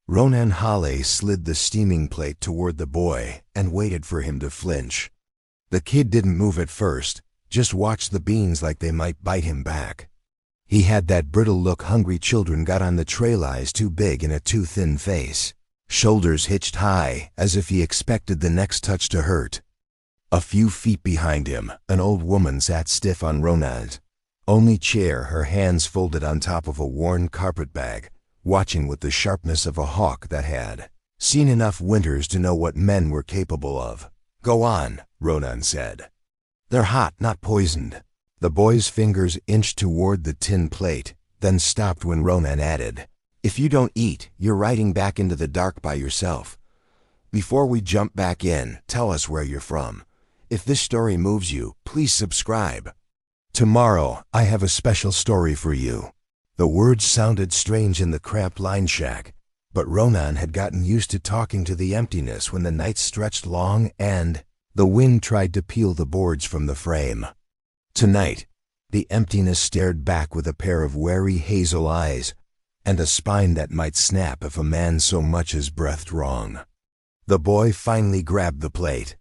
Ronan Hale slid the steaming plate toward the boy and waited for him to flinch. The kid didn't move at first, just watched the beans like they might bite him back. He had that brittle look hungry children got on the trail, eyes too big in a too thin face, shoulders hitched high as if he expected the next touch to hurt. A few feet behind him, an old woman sat stiff on Ronan's only chair, her hands folded on top of a worn carpet bag, watching with the sharpness of a hawk that had seen enough winters to know what men were capable of. "Go on," Ronan said. "They're hot, not poisoned." The boy's fingers inched toward the tin plate, then stopped when Ronan added, "If you don't eat, you're riding back into the dark by yourself. Before we jump back in, tell us where you're from. If this story moves you, please subscribe. Tomorrow, I have a special story for you." The words sounded strange in the cramped line shack, but Ronan had gotten used to talking to the emptiness when the nights stretched long and the wind tried to peel the boards from the frame. Tonight, the emptiness stared back with a pair of wary hazel eyes and a spine that might snap if a man so much as breathed wrong. The boy finally grabbed the plate.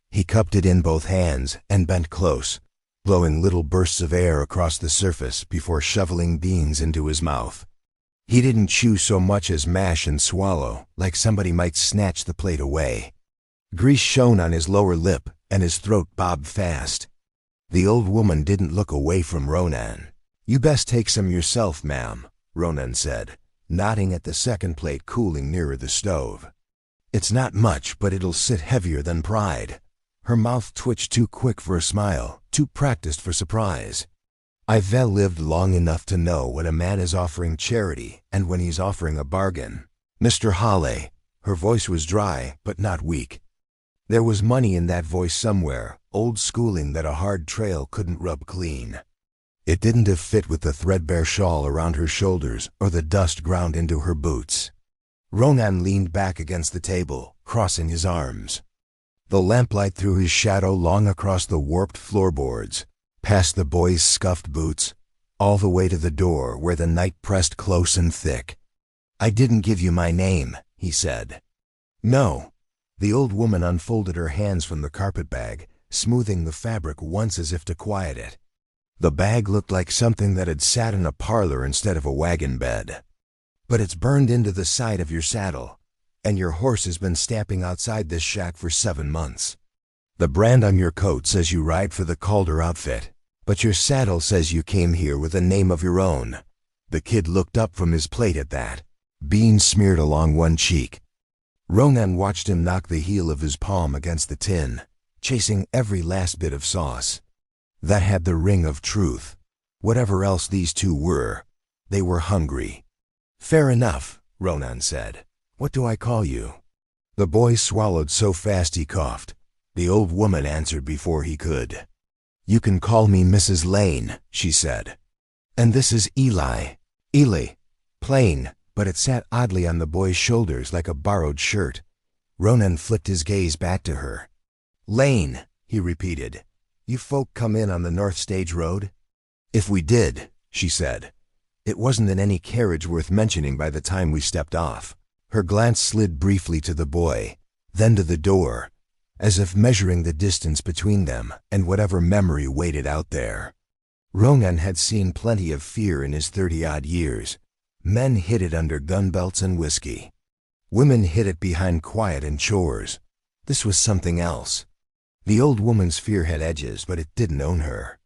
He cupped it in both hands and bent close, blowing little bursts of air across the surface before shoveling beans into his mouth. He didn't chew so much as mash and swallow, like somebody might snatch the plate away. Grease shone on his lower lip, and his throat bobbed fast. The old woman didn't look away from Ronan. "You best take some yourself, ma'am," Ronan said, nodding at the second plate cooling nearer the stove. "It's not much, but it'll sit heavier than pride." Her mouth twitched too quick for a smile, too practiced for surprise. "I've lived long enough to know when a man is offering charity and when he's offering a bargain. Mr. Hale," her voice was dry but not weak. There was money in that voice somewhere, old schooling that a hard trail couldn't rub clean. It didn't fit with the threadbare shawl around her shoulders or the dust ground into her boots. Ronan leaned back against the table, crossing his arms. The lamplight threw his shadow long across the warped floorboards, past the boy's scuffed boots, all the way to the door where the night pressed close and thick. "I didn't give you my name," he said. "No." The old woman unfolded her hands from the carpet bag, smoothing the fabric once as if to quiet it. The bag looked like something that had sat in a parlor instead of a wagon bed. "But it's burned into the side of your saddle, and your horse has been stamping outside this shack for 7 months. The brand on your coat says you ride for the Calder outfit, but your saddle says you came here with a name of your own." The kid looked up from his plate at that, beans smeared along one cheek. Ronan watched him knock the heel of his palm against the tin, chasing every last bit of sauce. That had the ring of truth. Whatever else these two were, they were hungry. "Fair enough," Ronan said. "What do I call you?" The boy swallowed so fast he coughed. The old woman answered before he could. "You can call me Mrs. Lane," she said. "And this is Eli." Eli. Plain, but it sat oddly on the boy's shoulders like a borrowed shirt. Ronan flicked his gaze back to her. "Lane," he repeated. "You folk come in on the North Stage Road?" "If we did," she said. "It wasn't in any carriage worth mentioning by the time we stepped off." Her glance slid briefly to the boy, then to the door, as if measuring the distance between them and whatever memory waited out there. Ronan had seen plenty of fear in his 30-odd years. Men hid it under gun belts and whiskey. Women hid it behind quiet and chores. This was something else. The old woman's fear had edges, but it didn't own her.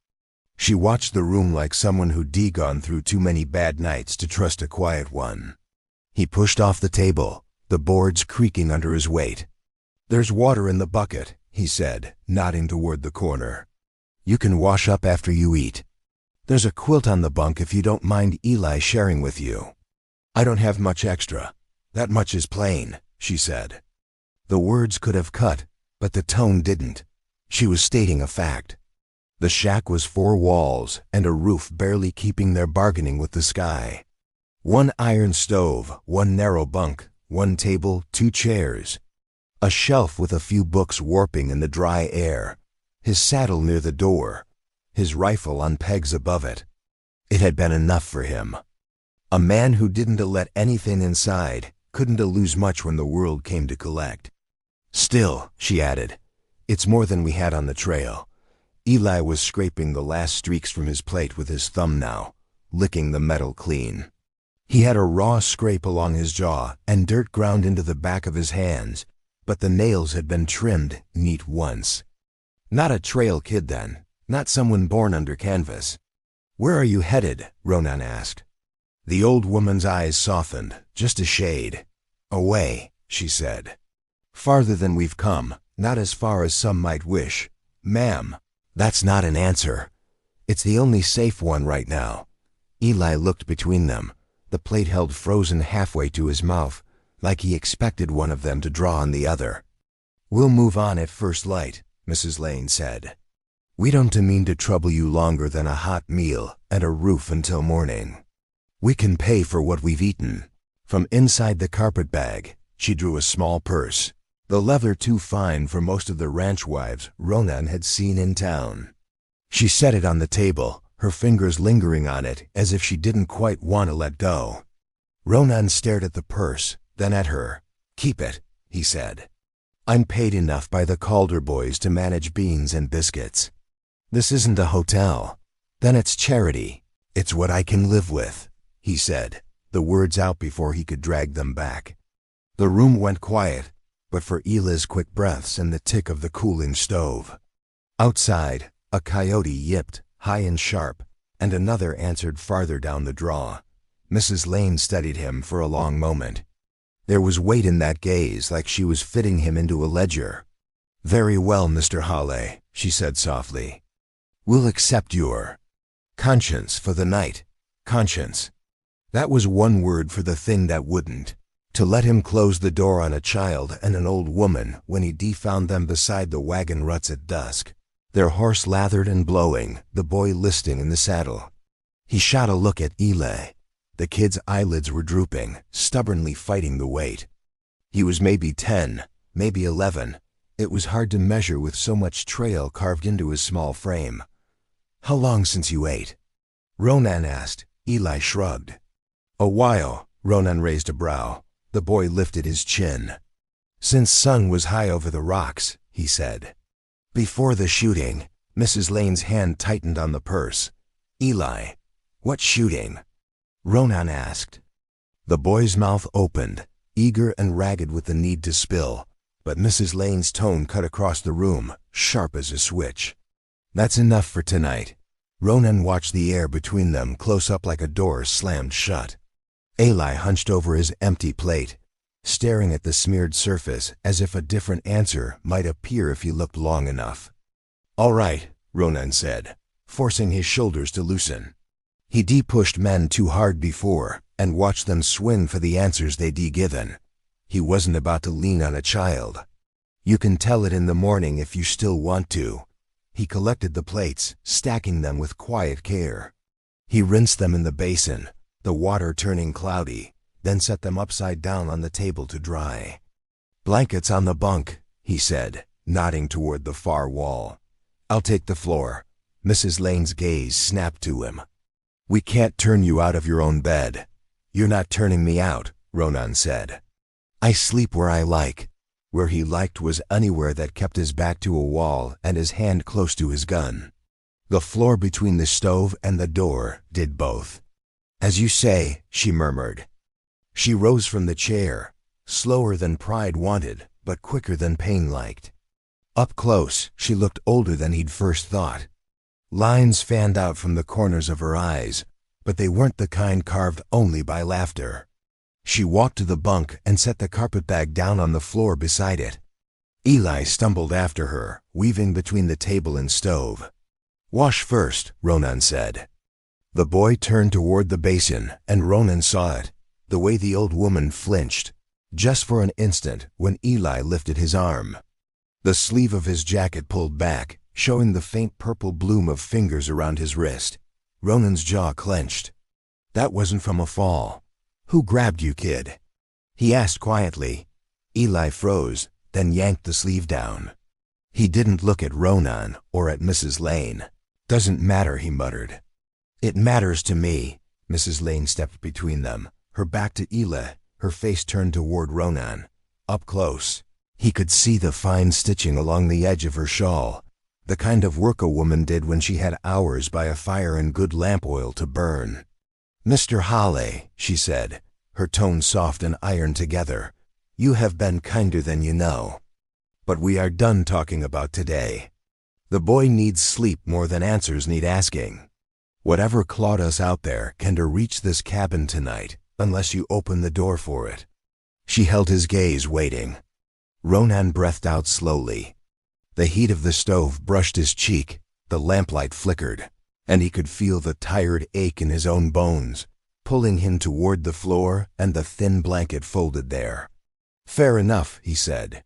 She watched the room like someone who'd gone through too many bad nights to trust a quiet one. He pushed off the table, the boards creaking under his weight. "There's water in the bucket," he said, nodding toward the corner. "You can wash up after you eat. There's a quilt on the bunk if you don't mind Eli sharing with you." "I don't have much extra. That much is plain," she said. The words could have cut, but the tone didn't. She was stating a fact. The shack was 4 walls and a roof barely keeping their bargaining with the sky. 1 iron stove, 1 narrow bunk, 1 table, 2 chairs. A shelf with a few books warping in the dry air. His saddle near the door. His rifle on pegs above it. It had been enough for him. A man who didn't let anything inside, couldn't lose much when the world came to collect. Still, she added, it's more than we had on the trail. Eli was scraping the last streaks from his plate with his thumb now, licking the metal clean. He had a raw scrape along his jaw and dirt ground into the back of his hands, but the nails had been trimmed neat once. Not a trail kid then, not someone born under canvas. Where are you headed? Ronan asked. The old woman's eyes softened, just a shade. Away, she said. Farther than we've come, not as far as some might wish. Ma'am, that's not an answer. It's the only safe one right now. Eli looked between them, the plate held frozen halfway to his mouth, like he expected one of them to draw on the other. We'll move on at first light, Mrs. Lane said. We don't mean to trouble you longer than a hot meal and a roof until morning. We can pay for what we've eaten. From inside the carpet bag, she drew a small purse, the leather too fine for most of the ranch wives Ronan had seen in town. She set it on the table, her fingers lingering on it as if she didn't quite want to let go. Ronan stared at the purse, then at her. Keep it, he said. I'm paid enough by the Calder boys to manage beans and biscuits. This isn't a hotel. Then it's charity. It's what I can live with, he said, the words out before he could drag them back. The room went quiet, but for Eli's quick breaths and the tick of the cooling stove. Outside, a coyote yipped, high and sharp, and another answered farther down the draw. Mrs. Lane studied him for a long moment. There was weight in that gaze, like she was fitting him into a ledger. Very well, Mr. Hawley, she said softly. We'll accept your conscience for the night. Conscience. That was one word for the thing that wouldn't. To let him close the door on a child and an old woman when he found them beside the wagon ruts at dusk, their horse lathered and blowing, the boy listing in the saddle. He shot a look at Eli. The kid's eyelids were drooping, stubbornly fighting the weight. He was maybe 10, maybe 11. It was hard to measure with so much trail carved into his small frame. How long since you ate? Ronan asked. Eli shrugged. A while. Ronan raised a brow. The boy lifted his chin. Since sun was high over the rocks, he said. Before the shooting, Mrs. Lane's hand tightened on the purse. Eli, what shooting? Ronan asked. The boy's mouth opened, eager and ragged with the need to spill, but Mrs. Lane's tone cut across the room, sharp as a switch. That's enough for tonight. Ronan watched the air between them close up like a door slammed shut. Eli hunched over his empty plate, staring at the smeared surface as if a different answer might appear if he looked long enough. All right, Ronan said, forcing his shoulders to loosen. He pushed men too hard before and watched them swing for the answers they'd given. He wasn't about to lean on a child. You can tell it in the morning if you still want to. He collected the plates, stacking them with quiet care. He rinsed them in the basin, the water turning cloudy, then set them upside down on the table to dry. Blankets on the bunk, he said, nodding toward the far wall. I'll take the floor. Mrs. Lane's gaze snapped to him. We can't turn you out of your own bed. You're not turning me out, Ronan said. I sleep where I like. Where he liked was anywhere that kept his back to a wall and his hand close to his gun. The floor between the stove and the door did both. As you say, she murmured. She rose from the chair, slower than pride wanted, but quicker than pain liked. Up close, she looked older than he'd first thought. Lines fanned out from the corners of her eyes, but they weren't the kind carved only by laughter. She walked to the bunk and set the carpetbag down on the floor beside it. Eli stumbled after her, weaving between the table and stove. Wash first, Ronan said. The boy turned toward the basin, and Ronan saw it, the way the old woman flinched, just for an instant when Eli lifted his arm. The sleeve of his jacket pulled back, showing the faint purple bloom of fingers around his wrist. Ronan's jaw clenched. That wasn't from a fall. Who grabbed you, kid? He asked quietly. Eli froze, then yanked the sleeve down. He didn't look at Ronan or at Mrs. Lane. Doesn't matter, he muttered. It matters to me. Mrs. Lane stepped between them, her back to Eli, her face turned toward Ronan. Up close, he could see the fine stitching along the edge of her shawl, the kind of work a woman did when she had hours by a fire and good lamp oil to burn. "Mr. Hawley," she said, her tone soft and iron together, "you have been kinder than you know. But we are done talking about today. The boy needs sleep more than answers need asking. Whatever clawed us out there can't reach this cabin tonight unless you open the door for it." She held his gaze, waiting. Ronan breathed out slowly. The heat of the stove brushed his cheek, the lamplight flickered, and he could feel the tired ache in his own bones, pulling him toward the floor and the thin blanket folded there. "Fair enough," he said.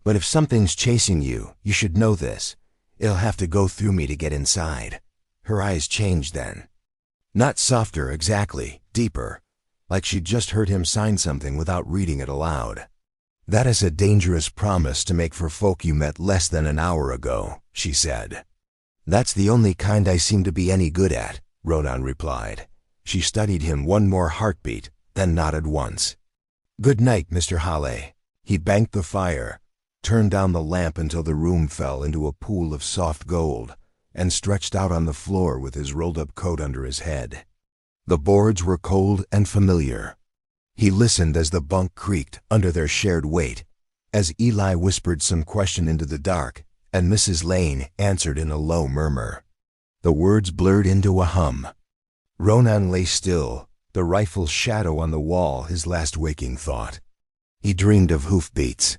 "But if something's chasing you, you should know this. It'll have to go through me to get inside." Her eyes changed then. Not softer exactly, deeper, like she'd just heard him sign something without reading it aloud. "That is a dangerous promise to make for folk you met less than an hour ago," she said. "That's the only kind I seem to be any good at," Ronan replied. She studied him one more heartbeat, then nodded once. "Good night, Mr. Hawley." He banked the fire, turned down the lamp until the room fell into a pool of soft gold, and stretched out on the floor with his rolled-up coat under his head. The boards were cold and familiar. He listened as the bunk creaked under their shared weight, as Eli whispered some question into the dark, and Mrs. Lane answered in a low murmur. The words blurred into a hum. Ronan lay still, the rifle's shadow on the wall his last waking thought. He dreamed of hoofbeats.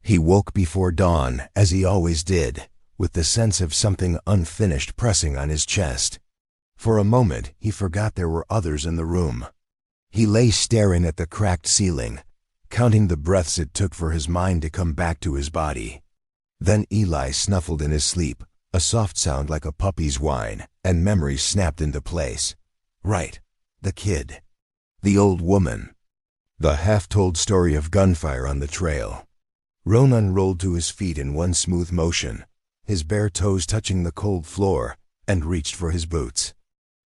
He woke before dawn, as he always did, with the sense of something unfinished pressing on his chest. For a moment, he forgot there were others in the room. He lay staring at the cracked ceiling, counting the breaths it took for his mind to come back to his body. Then Eli snuffled in his sleep, a soft sound like a puppy's whine, and memories snapped into place. Right, the kid. The old woman. The half-told story of gunfire on the trail. Ronan rolled to his feet in one smooth motion, his bare toes touching the cold floor, and reached for his boots.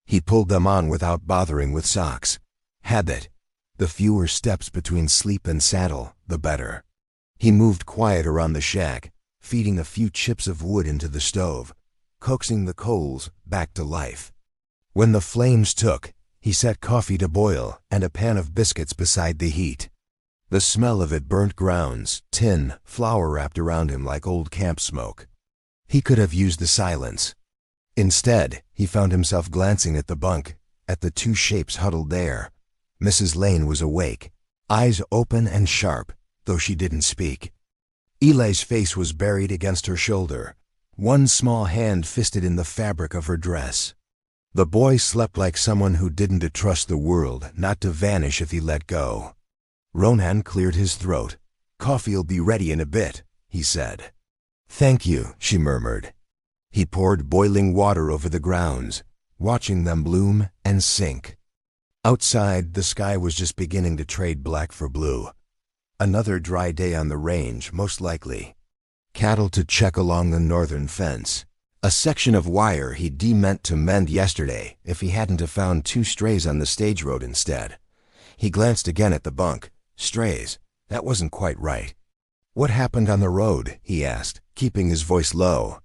He pulled them on without bothering with socks. Habit. The fewer steps between sleep and saddle, the better. He moved quiet around the shack, feeding a few chips of wood into the stove, coaxing the coals back to life. When the flames took, he set coffee to boil and a pan of biscuits beside the heat. The smell of it burnt grounds, tin, flour wrapped around him like old camp smoke. He could have used the silence. Instead, he found himself glancing at the bunk, at the two shapes huddled there. Mrs. Lane was awake, eyes open and sharp, though she didn't speak. Eli's face was buried against her shoulder, one small hand fisted in the fabric of her dress. The boy slept like someone who didn't trust the world not to vanish if he let go. Ronan cleared his throat. "Coffee'll be ready in a bit," he said. "Thank you," she murmured. He poured boiling water over the grounds, watching them bloom and sink. Outside, the sky was just beginning to trade black for blue. Another dry day on the range, most likely. Cattle to check along the northern fence. A section of wire he'd meant to mend yesterday if he hadn't have found two strays on the stage road instead. He glanced again at the bunk. Strays. That wasn't quite right. "What happened on the road?" he asked, keeping his voice low.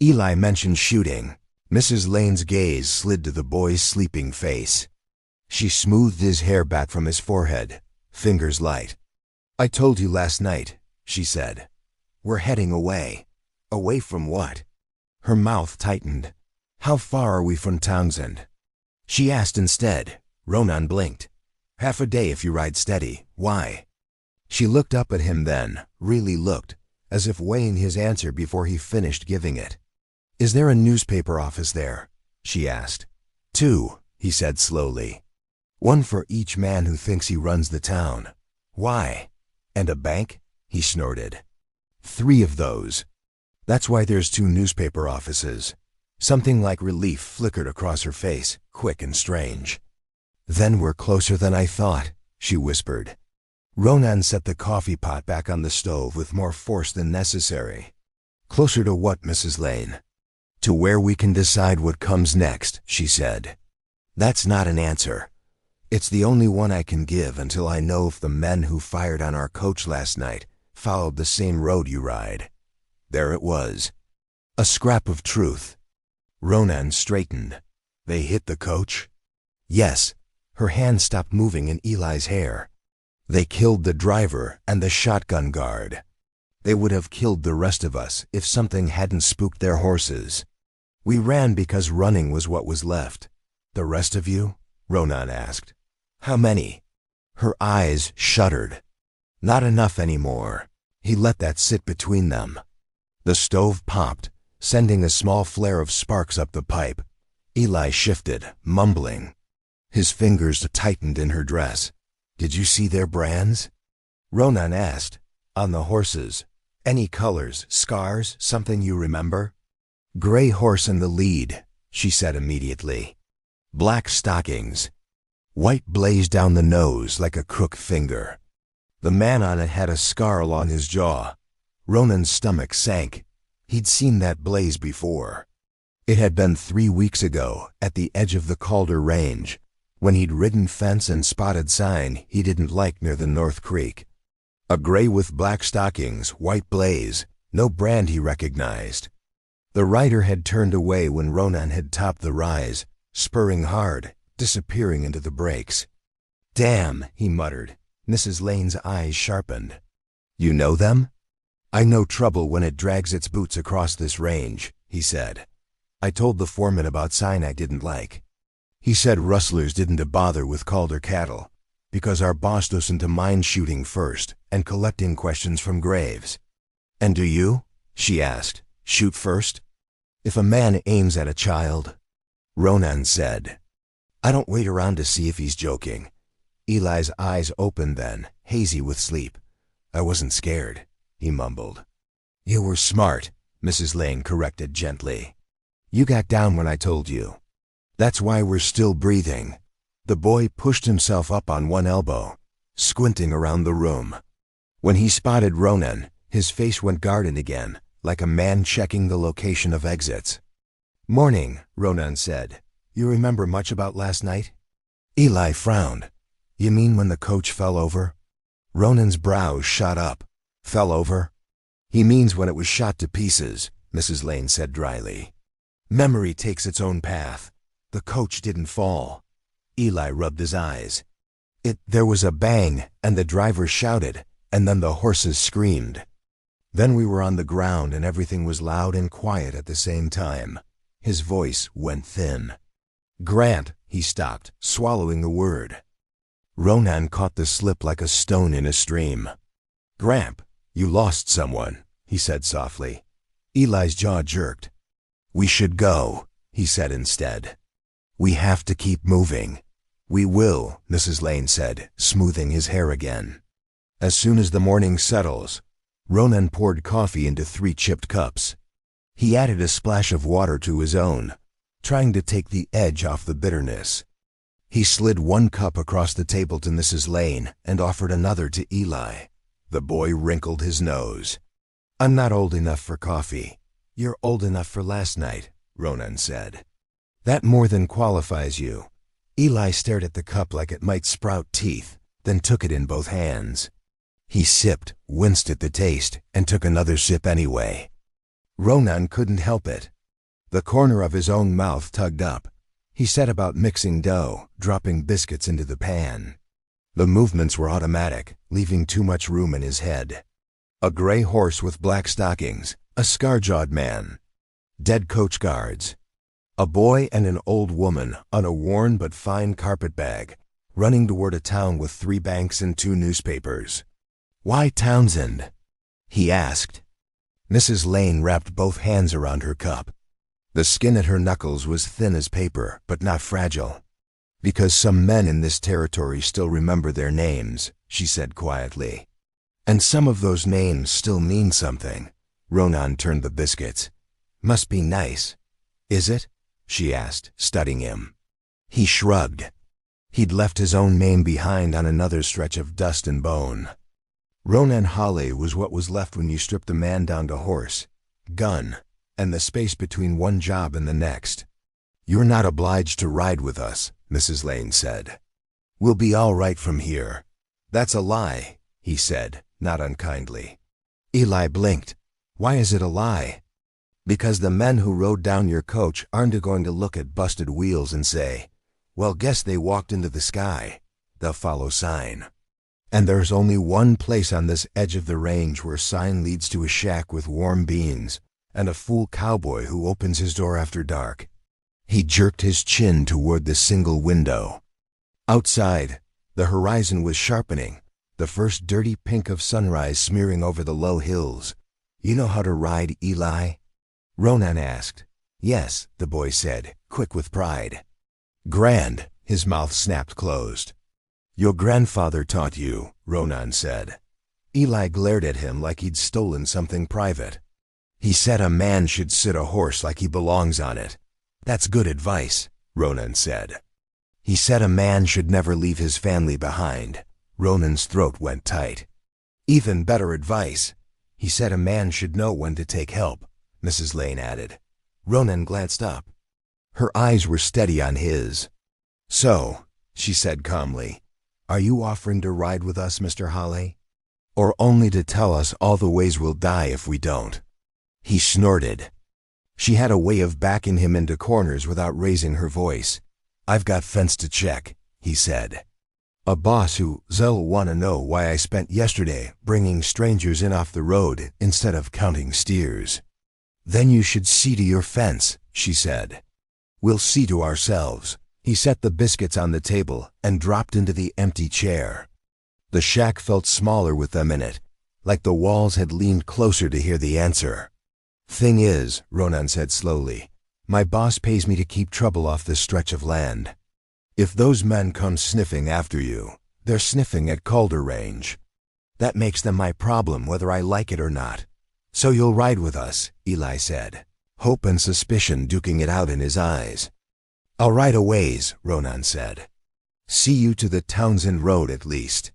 Eli mentioned shooting. Mrs. Lane's gaze slid to the boy's sleeping face. She smoothed his hair back from his forehead, fingers light. "I told you last night," she said. "We're heading away." "Away from what?" Her mouth tightened. "How far are we from Townsend?" She asked instead. Ronan blinked. "Half a day if you ride steady. Why?" She looked up at him then, really looked, as if weighing his answer before he finished giving it. "Is there a newspaper office there?" she asked. "Two," he said slowly. "One for each man who thinks he runs the town." "Why?" "And a bank?" he snorted. "3 of those. That's why there's 2 newspaper offices." Something like relief flickered across her face, quick and strange. "Then we're closer than I thought," she whispered. Ronan set the coffee pot back on the stove with more force than necessary. "Closer to what, Mrs. Lane?" To where we can decide what comes next, she said. That's not an answer. It's the only one I can give until I know if the men who fired on our coach last night followed the same road you ride. There it was. A scrap of truth. Ronan straightened. They hit the coach? Yes. Her hand stopped moving in Eli's hair. They killed the driver and the shotgun guard. They would have killed the rest of us if something hadn't spooked their horses. We ran because running was what was left. The rest of you? Ronan asked. How many? Her eyes shuddered. Not enough anymore. He let that sit between them. The stove popped, sending a small flare of sparks up the pipe. Eli shifted, mumbling. His fingers tightened in her dress. Did you see their brands? Ronan asked. On the horses. Any colors, scars, something you remember? Gray horse in the lead, she said immediately. Black stockings. White blaze down the nose like a crooked finger. The man on it had a scar along his jaw. Ronan's stomach sank. He'd seen that blaze before. It had been 3 weeks ago, at the edge of the Calder Range, when he'd ridden fence and spotted sign he didn't like near the North Creek. A gray with black stockings, white blaze, no brand he recognized. The rider had turned away when Ronan had topped the rise, spurring hard, disappearing into the brakes. Damn, he muttered. Mrs. Lane's eyes sharpened. You know them? I know trouble when it drags its boots across this range, he said. I told the foreman about sign I didn't like. He said rustlers didn't bother with Calder cattle, because our boss doesn't mind shooting first and collecting questions from graves. And do you? She asked. Shoot first? If a man aims at a child? Ronan said. I don't wait around to see if he's joking. Eli's eyes opened then, hazy with sleep. I wasn't scared, he mumbled. You were smart, Mrs. Lane corrected gently. You got down when I told you. That's why we're still breathing. The boy pushed himself up on one elbow, squinting around the room. When he spotted Ronan, his face went guarded again, like a man checking the location of exits. Morning, Ronan said. You remember much about last night? Eli frowned. You mean when the coach fell over? Ronan's brows shot up. Fell over? He means when it was shot to pieces, Mrs. Lane said dryly. Memory takes its own path. The coach didn't fall. Eli rubbed his eyes. There was a bang, and the driver shouted, and then the horses screamed. Then we were on the ground and everything was loud and quiet at the same time. His voice went thin. Grant, he stopped, swallowing the word. Ronan caught the slip like a stone in a stream. Gramp, you lost someone, he said softly. Eli's jaw jerked. We should go, he said instead. We have to keep moving. We will, Mrs. Lane said, smoothing his hair again. As soon as the morning settles, Ronan poured coffee into 3 chipped cups. He added a splash of water to his own, trying to take the edge off the bitterness. He slid 1 cup across the table to Mrs. Lane and offered another to Eli. The boy wrinkled his nose. I'm not old enough for coffee. You're old enough for last night, Ronan said. That more than qualifies you. Eli stared at the cup like it might sprout teeth, then took it in both hands. He sipped, winced at the taste, and took another sip anyway. Ronan couldn't help it. The corner of his own mouth tugged up. He set about mixing dough, dropping biscuits into the pan. The movements were automatic, leaving too much room in his head. A gray horse with black stockings, a scar-jawed man, dead coach guards, a boy and an old woman on a worn but fine carpetbag, running toward a town with 3 banks and 2 newspapers. Why Townsend? He asked. Mrs. Lane wrapped both hands around her cup. The skin at her knuckles was thin as paper, but not fragile. Because some men in this territory still remember their names, she said quietly. And some of those names still mean something. Ronan turned the biscuits. Must be nice. Is it? She asked, studying him. He shrugged. He'd left his own name behind on another stretch of dust and bone. Ronan Holly was what was left when you stripped a man down to horse. Gun. and the space between one job and the next. "You're not obliged to ride with us," Mrs. Lane said. "We'll be all right from here." "That's a lie," he said, not unkindly. Eli blinked. "Why is it a lie?" "Because the men who rode down your coach aren't going to look at busted wheels and say, 'Well, guess they walked into the sky.' They'll follow sign. And there's only one place on this edge of the range where sign leads to a shack with warm beans and a fool cowboy who opens his door after dark." He jerked his chin toward the single window. Outside, the horizon was sharpening, the first dirty pink of sunrise smearing over the low hills. "You know how to ride, Eli?" Ronan asked. "Yes," the boy said, quick with pride. "Grand," his mouth snapped closed. "Your grandfather taught you," Ronan said. Eli glared at him like he'd stolen something private. "He said a man should sit a horse like he belongs on it." "That's good advice," Ronan said. "He said a man should never leave his family behind." Ronan's throat went tight. "Even better advice. He said a man should know when to take help," Mrs. Lane added. Ronan glanced up. Her eyes were steady on his. "So," she said calmly, "are you offering to ride with us, Mr. Holly? Or only to tell us all the ways we'll die if we don't?" He snorted. She had a way of backing him into corners without raising her voice. "I've got fence to check," he said. "A boss who'll want to know why I spent yesterday bringing strangers in off the road instead of counting steers." "Then you should see to your fence," she said. "We'll see to ourselves." He set the biscuits on the table and dropped into the empty chair. The shack felt smaller with them in it, like the walls had leaned closer to hear the answer. "Thing is," Ronan said slowly, "my boss pays me to keep trouble off this stretch of land. If those men come sniffing after you, they're sniffing at Calder Range. That makes them my problem whether I like it or not. So you'll ride with us," Eli said, hope and suspicion duking it out in his eyes. "I'll ride a ways," Ronan said. "See you to the Townsend road at least.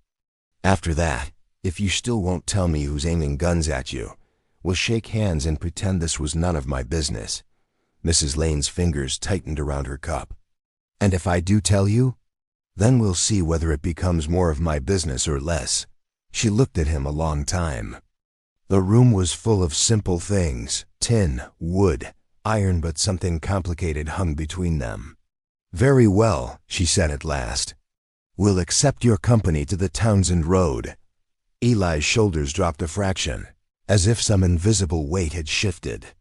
After that, if you still won't tell me who's aiming guns at you, we'll shake hands and pretend this was none of my business." Mrs. Lane's fingers tightened around her cup. "And if I do tell you? Then we'll see whether it becomes more of my business or less." She looked at him a long time. The room was full of simple things, tin, wood, iron, but something complicated hung between them. "Very well," she said at last. "We'll accept your company to the Townsend road." Eli's shoulders dropped a fraction, as if some invisible weight had shifted.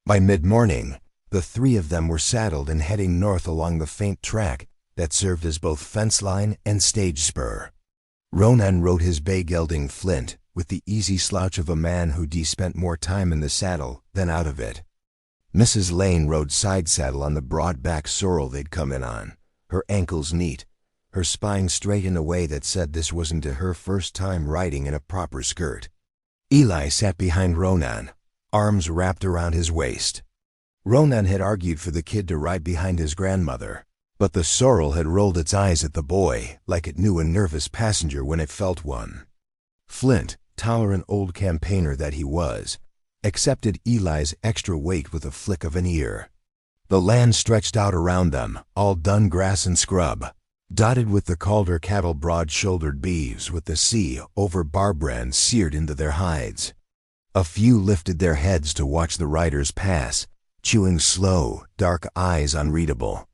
By mid-morning, the three of them were saddled and heading north along the faint track that served as both fence line and stage spur. Ronan rode his bay gelding Flint with the easy slouch of a man who'd spent more time in the saddle than out of it. Mrs. Lane rode side saddle on the broad-back sorrel they'd come in on, her ankles neat, her spine straight in a way that said this wasn't her first time riding in a proper skirt. Eli sat behind Ronan, arms wrapped around his waist. Ronan had argued for the kid to ride behind his grandmother, but the sorrel had rolled its eyes at the boy like it knew a nervous passenger when it felt one. Flint, tolerant old campaigner that he was, accepted Eli's extra weight with a flick of an ear. The land stretched out around them, all dun grass and scrub, dotted with the Calder cattle broad-shouldered beeves with the sea over barbrands seared into their hides. A few lifted their heads to watch the riders pass, chewing slow, dark eyes unreadable.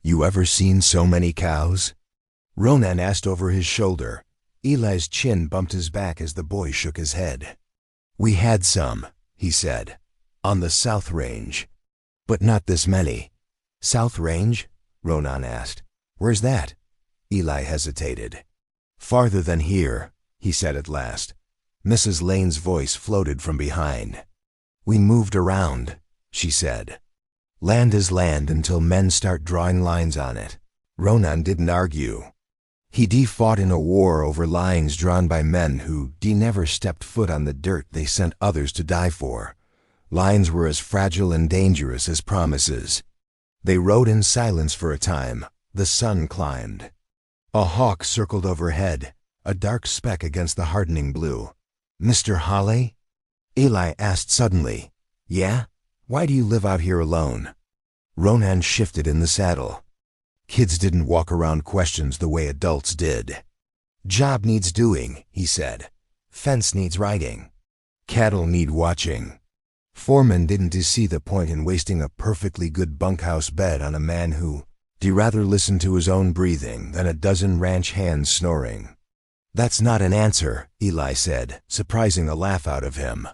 "You ever seen so many cows?" Ronan asked over his shoulder. Eli's chin bumped his back as the boy shook his head. "We had some," he said, "on the South Range. But not this many." "South Range?" Ronan asked. "Where's that?" Eli hesitated. "Farther than here," he said at last. Mrs. Lane's voice floated from behind. "We moved around," she said. "Land is land until men start drawing lines on it." Ronan didn't argue. He'd fought in a war over lines drawn by men who never stepped foot on the dirt they sent others to die for. Lines were as fragile and dangerous as promises. They rode in silence for a time. The sun climbed. A hawk circled overhead, a dark speck against the hardening blue. "Mr. Holly?" Eli asked suddenly. "Yeah?" Why do you live out here alone? Ronan shifted in the saddle. Kids didn't walk around questions the way adults did. Job needs doing, he said. Fence needs riding. Cattle need watching. Foreman didn't see the point in wasting a perfectly good bunkhouse bed on a man who'd rather listen to his own breathing than a dozen ranch hands snoring. That's not an answer, Eli said, surprising a laugh out of him.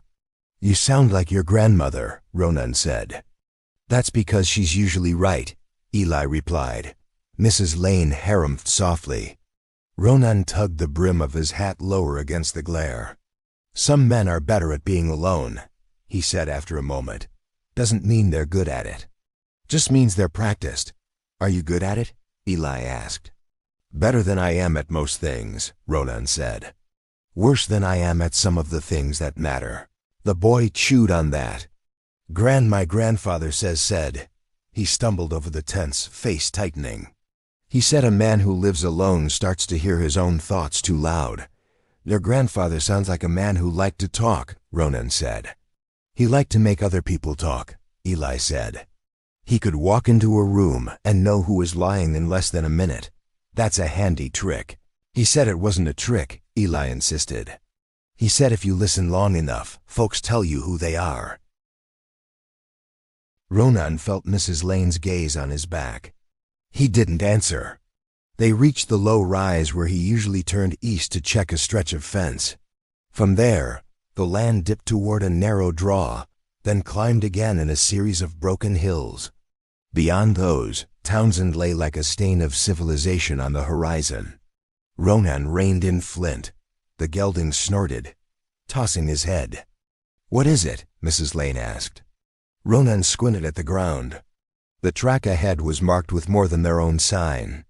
You sound like your grandmother, Ronan said. That's because she's usually right, Eli replied. Mrs. Lane harumphed softly. Ronan tugged the brim of his hat lower against the glare. Some men are better at being alone, he said after a moment. Doesn't mean they're good at it. Just means they're practiced. Are you good at it? Eli asked. Better than I am at most things, Ronan said. Worse than I am at some of the things that matter. The boy chewed on that. My grandfather said. He stumbled over the tents, face tightening. He said a man who lives alone starts to hear his own thoughts too loud. Your grandfather sounds like a man who liked to talk, Ronan said. He liked to make other people talk, Eli said. He could walk into a room and know who was lying in less than a minute. That's a handy trick. He said it wasn't a trick, Eli insisted. He said if you listen long enough, folks tell you who they are. Ronan felt Mrs. Lane's gaze on his back. He didn't answer. They reached the low rise where he usually turned east to check a stretch of fence. From there, the land dipped toward a narrow draw, then climbed again in a series of broken hills. Beyond those, Townsend lay like a stain of civilization on the horizon. Ronan reined in flint. The gelding snorted, tossing his head. What is it? Mrs. Lane asked. Ronan squinted at the ground. The track ahead was marked with more than their own sign.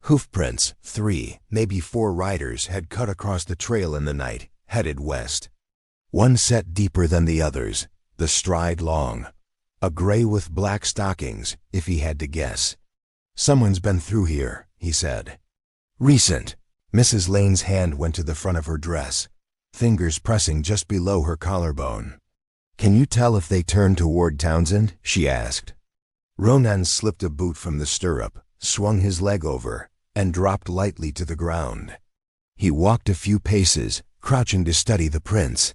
Hoofprints, 3, maybe 4 riders had cut across the trail in the night, headed west. One set deeper than the others, the stride long. A gray with black stockings, if he had to guess. Someone's been through here, he said. Recent. Mrs. Lane's hand went to the front of her dress, fingers pressing just below her collarbone. Can you tell if they turned toward Townsend? She asked. Ronan slipped a boot from the stirrup, swung his leg over, and dropped lightly to the ground. He walked a few paces, crouching to study the prints.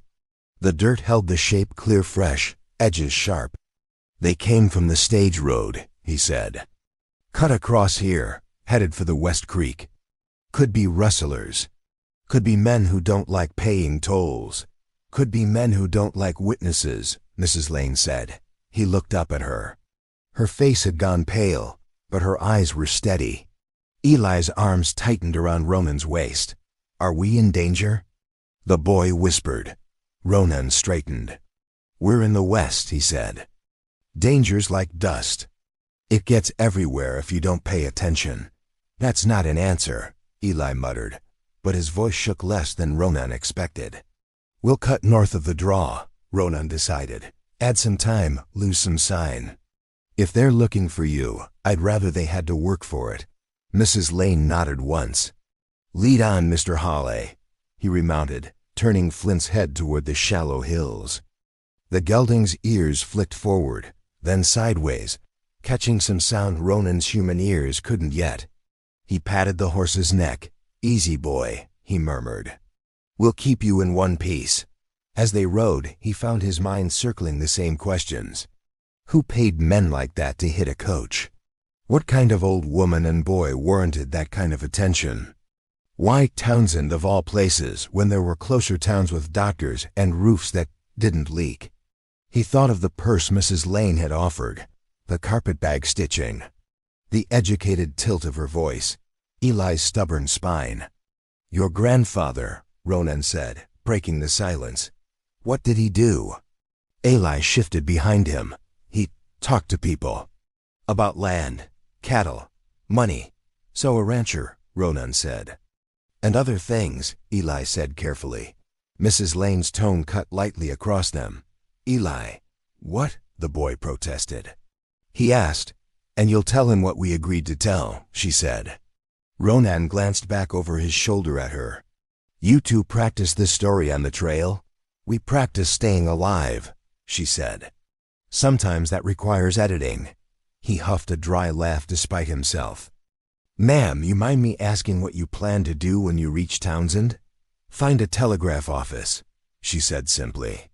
The dirt held the shape clear fresh, edges sharp. They came from the stage road, he said. Cut across here, headed for the West Creek. Could be rustlers. Could be men who don't like paying tolls. Could be men who don't like witnesses, Mrs. Lane said. He looked up at her. Her face had gone pale, but her eyes were steady. Eli's arms tightened around Ronan's waist. Are we in danger? The boy whispered. Ronan straightened. We're in the West, he said. Danger's like dust. It gets everywhere if you don't pay attention. That's not an answer, Eli muttered, but his voice shook less than Ronan expected. We'll cut north of the draw, Ronan decided. Add some time, lose some sign. If they're looking for you, I'd rather they had to work for it. Mrs. Lane nodded once. Lead on, Mr. Hawley. He remounted, turning Flint's head toward the shallow hills. The gelding's ears flicked forward, then sideways, catching some sound Ronan's human ears couldn't yet. He patted the horse's neck. Easy, boy, he murmured. We'll keep you in one piece. As they rode, he found his mind circling the same questions. Who paid men like that to hit a coach? What kind of old woman and boy warranted that kind of attention? Why Townsend of all places when there were closer towns with doctors and roofs that didn't leak? He thought of the purse Mrs. Lane had offered, the carpetbag stitching, the educated tilt of her voice, Eli's stubborn spine. Your grandfather, Ronan said, breaking the silence. What did he do? Eli shifted behind him. He talked to people. About land, cattle, money. So a rancher, Ronan said. And other things, Eli said carefully. Mrs. Lane's tone cut lightly across them. Eli. What? The boy protested. He asked, and you'll tell him what we agreed to tell, she said. Ronan glanced back over his shoulder at her. You two practice this story on the trail? We practice staying alive, she said. Sometimes that requires editing." He huffed a dry laugh despite himself. "Ma'am, you mind me asking what you plan to do when you reach Townsend?" "Find a telegraph office," she said simply.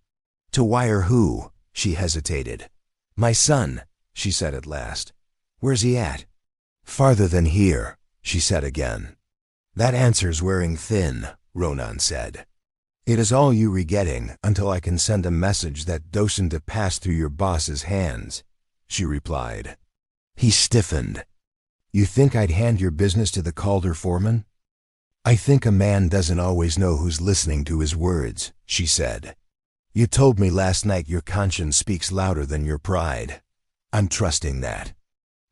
"To wire who?" She hesitated. "My son," she said at last. "Where's he at?" "Farther than here," she said again. "That answer's wearing thin," Ronan said. "It is all you re-getting until I can send a message that doesn't to pass through your boss's hands," she replied. He stiffened. "You think I'd hand your business to the Calder foreman?" "I think a man doesn't always know who's listening to his words," she said. "You told me last night your conscience speaks louder than your pride. I'm trusting that.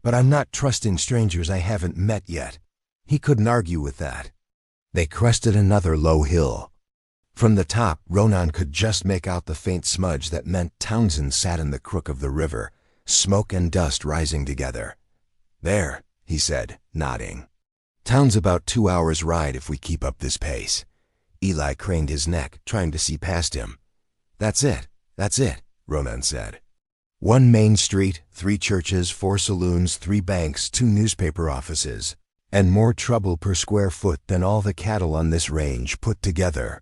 But I'm not trusting strangers I haven't met yet." He couldn't argue with that. They crested another low hill. From the top, Ronan could just make out the faint smudge that meant Townsend sat in the crook of the river, smoke and dust rising together. "There," he said, nodding. "Town's about 2 hours' ride if we keep up this pace." Eli craned his neck, trying to see past him. That's it, Ronan said. 1 main street, 3 churches, 4 saloons, 3 banks, 2 newspaper offices, and more trouble per square foot than all the cattle on this range put together.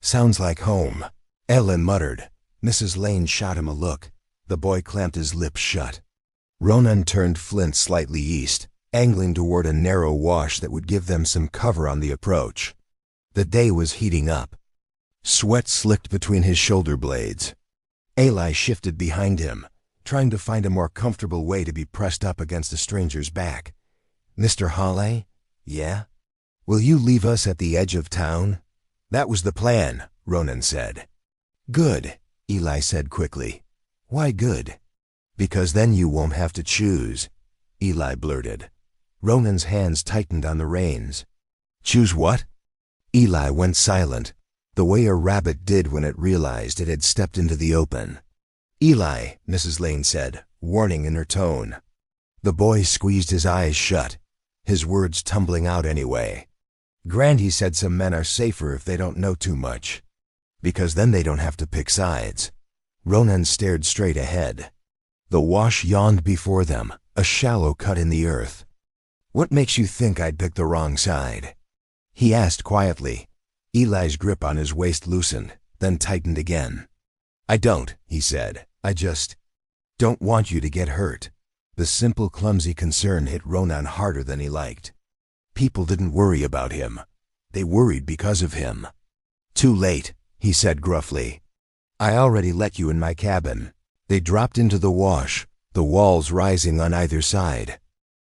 "Sounds like home," Ellen muttered. Mrs. Lane shot him a look. The boy clamped his lips shut. Ronan turned Flint slightly east, angling toward a narrow wash that would give them some cover on the approach. The day was heating up. Sweat slicked between his shoulder blades. Eli shifted behind him, trying to find a more comfortable way to be pressed up against a stranger's back. "Mr. Hawley? Yeah? Will you leave us at the edge of town?" "That was the plan," Ronan said. "Good," Eli said quickly. "Why good?" "Because then you won't have to choose," Eli blurted. Ronan's hands tightened on the reins. "Choose what?" Eli went silent, the way a rabbit did when it realized it had stepped into the open. "Eli," Mrs. Lane said, warning in her tone. The boy squeezed his eyes shut, his words tumbling out anyway. "Grandy said some men are safer if they don't know too much, because then they don't have to pick sides." Ronan stared straight ahead. The wash yawned before them, a shallow cut in the earth. "What makes you think I'd pick the wrong side?" he asked quietly. Eli's grip on his waist loosened, then tightened again. "I don't," he said. "I just don't want you to get hurt." The simple, clumsy concern hit Ronan harder than he liked. People didn't worry about him. They worried because of him. "Too late," he said gruffly. "I already let you in my cabin." They dropped into the wash, the walls rising on either side.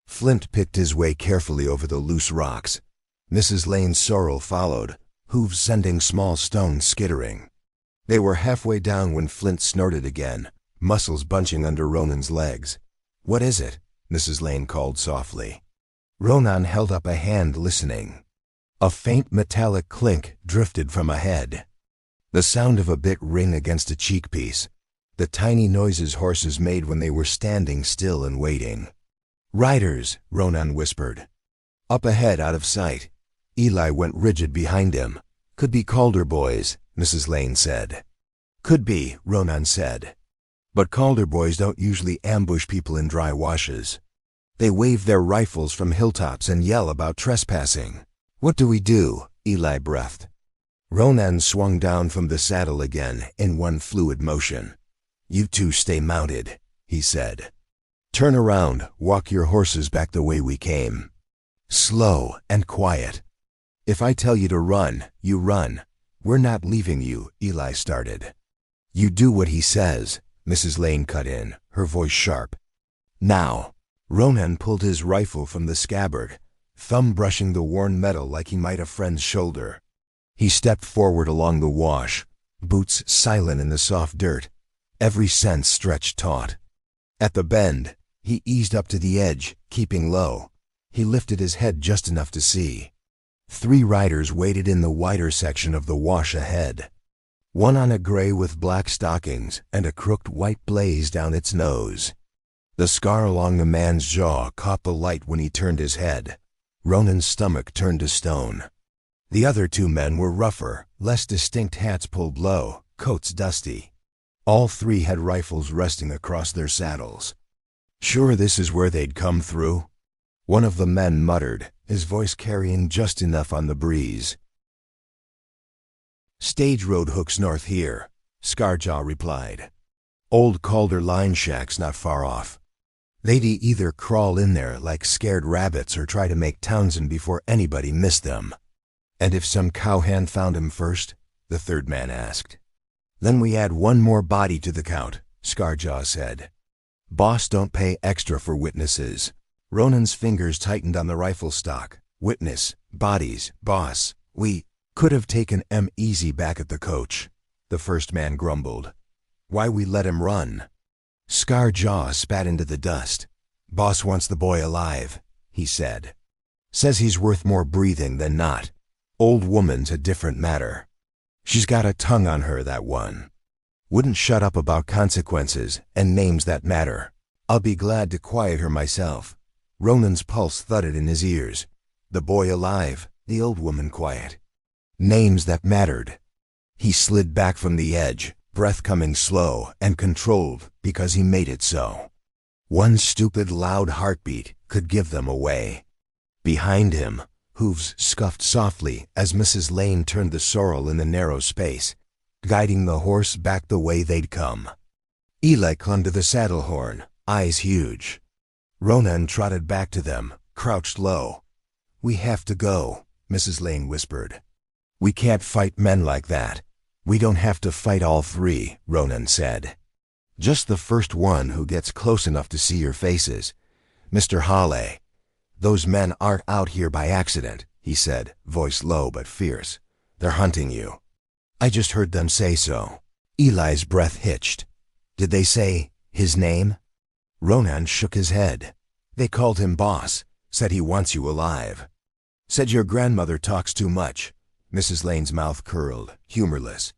Flint picked his way carefully over the loose rocks. Mrs. Lane's sorrel followed, hooves sending small stones skittering. They were halfway down when Flint snorted again, muscles bunching under Ronan's legs. "What is it?" Mrs. Lane called softly. Ronan held up a hand listening. A faint metallic clink drifted from ahead. The sound of a bit ring against a cheekpiece, the tiny noises horses made when they were standing still and waiting. "Riders," Ronan whispered. Up ahead, out of sight. Eli went rigid behind him. "Could be Calder boys," Mrs. Lane said. "Could be," Ronan said. "But Calder boys don't usually ambush people in dry washes. They wave their rifles from hilltops and yell about trespassing." "What do we do?" Eli breathed. Ronan swung down from the saddle again in one fluid motion. "You two stay mounted," he said. "Turn around, walk your horses back the way we came. Slow and quiet. If I tell you to run, you run. We're not leaving you," Eli started. "You do what he says," Mrs. Lane cut in, her voice sharp. "Now." Ronan pulled his rifle from the scabbard, thumb brushing the worn metal like he might a friend's shoulder. He stepped forward along the wash, boots silent in the soft dirt, every sense stretched taut. At the bend, he eased up to the edge, keeping low. He lifted his head just enough to see. 3 riders waited in the wider section of the wash ahead. One on a gray with black stockings and a crooked white blaze down its nose. The scar along the man's jaw caught the light when he turned his head. Ronan's stomach turned to stone. The other 2 men were rougher, less distinct hats pulled low, coats dusty. All three had rifles resting across their saddles. "Sure this is where they'd come through?" one of the men muttered, his voice carrying just enough on the breeze. "Stage road hooks north here," Scarjaw replied. "Old Calder line shack's not far off. They'd either crawl in there like scared rabbits or try to make Townsend before anybody missed them." "And if some cowhand found him first?" the third man asked. "Then we add one more body to the count," Scarjaw said. "Boss don't pay extra for witnesses." Ronan's fingers tightened on the rifle stock. "Witness, bodies, boss. We could have taken 'em easy back at the coach," the first man grumbled. "Why we let him run?" Scarjaw spat into the dust. "Boss wants the boy alive," he said. "Says he's worth more breathing than not. Old woman's a different matter. She's got a tongue on her, that one. Wouldn't shut up about consequences and names that matter. I'll be glad to quiet her myself." Ronan's pulse thudded in his ears. The boy alive, the old woman quiet. Names that mattered. He slid back from the edge, breath coming slow and controlled because he made it so. One stupid loud heartbeat could give them away. Behind him, hooves scuffed softly as Mrs. Lane turned the sorrel in the narrow space, guiding the horse back the way they'd come. Eli clung to the saddle horn, eyes huge. Ronan trotted back to them, crouched low. "We have to go," Mrs. Lane whispered. "We can't fight men like that." "We don't have to fight all three," Ronan said. "Just the first one who gets close enough to see your faces. Mr. Hawley. Those men aren't out here by accident," he said, voice low but fierce. "They're hunting you." "I just heard them say so." Eli's breath hitched. "Did they say his name?" Ronan shook his head. "They called him boss, said he wants you alive. Said your grandmother talks too much." Mrs. Lane's mouth curled, humorless.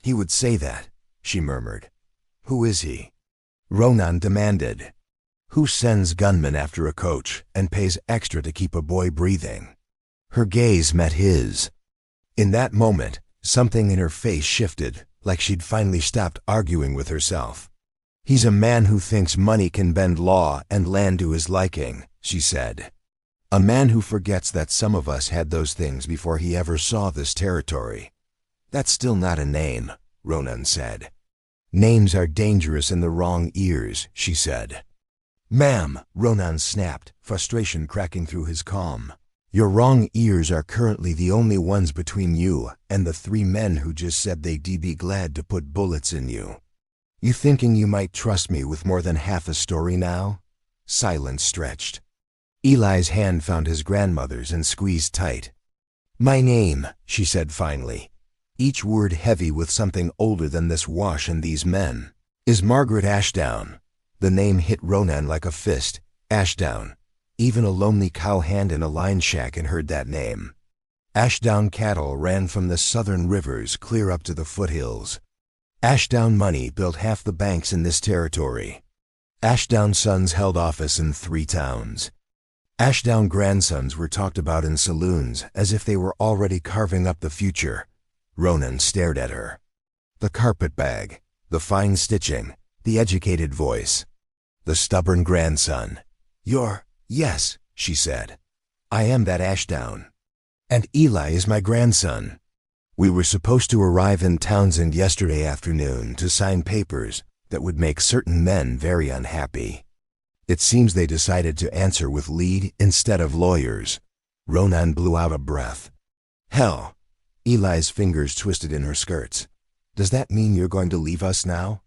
"He would say that," she murmured. "Who is he?" Ronan demanded. "Who sends gunmen after a coach and pays extra to keep a boy breathing?" Her gaze met his. In that moment, something in her face shifted, like she'd finally stopped arguing with herself. "He's a man who thinks money can bend law and land to his liking," she said. "A man who forgets that some of us had those things before he ever saw this territory." "That's still not a name," Ronan said. "Names are dangerous in the wrong ears," she said. "Ma'am," Ronan snapped, frustration cracking through his calm. "Your wrong ears are currently the only ones between you and the three men who just said they'd be glad to put bullets in you. You thinking you might trust me with more than half a story now?" Silence stretched. Eli's hand found his grandmother's and squeezed tight. "My name," she said finally, each word heavy with something older than this wash and these men, "is Margaret Ashdown." The name hit Ronan like a fist. Ashdown. Even a lonely cowhand in a line shack had heard that name. Ashdown cattle ran from the southern rivers clear up to the foothills. Ashdown money built half the banks in this territory. Ashdown sons held office in 3 towns. Ashdown grandsons were talked about in saloons as if they were already carving up the future. Ronan stared at her. The carpetbag, the fine stitching, the educated voice. The stubborn grandson. Yes, she said. "I am that Ashdown. And Eli is my grandson. We were supposed to arrive in Townsend yesterday afternoon to sign papers that would make certain men very unhappy. It seems they decided to answer with lead instead of lawyers." Ronan blew out a breath. "Hell." Eli's fingers twisted in her skirts. "Does that mean you're going to leave us now?"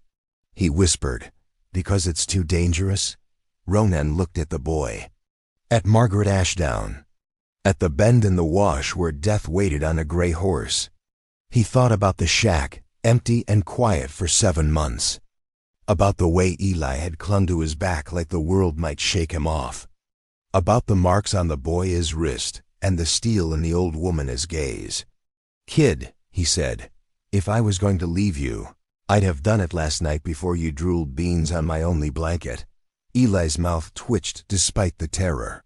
He whispered, "Because it's too dangerous?" Ronan looked at the boy. At Margaret Ashdown. At the bend in the wash where death waited on a gray horse. He thought about the shack, empty and quiet for 7 months. About the way Eli had clung to his back like the world might shake him off. About the marks on the boy's wrist and the steel in the old woman's gaze. "Kid," he said, "if I was going to leave you, I'd have done it last night before you drooled beans on my only blanket." Eli's mouth twitched despite the terror.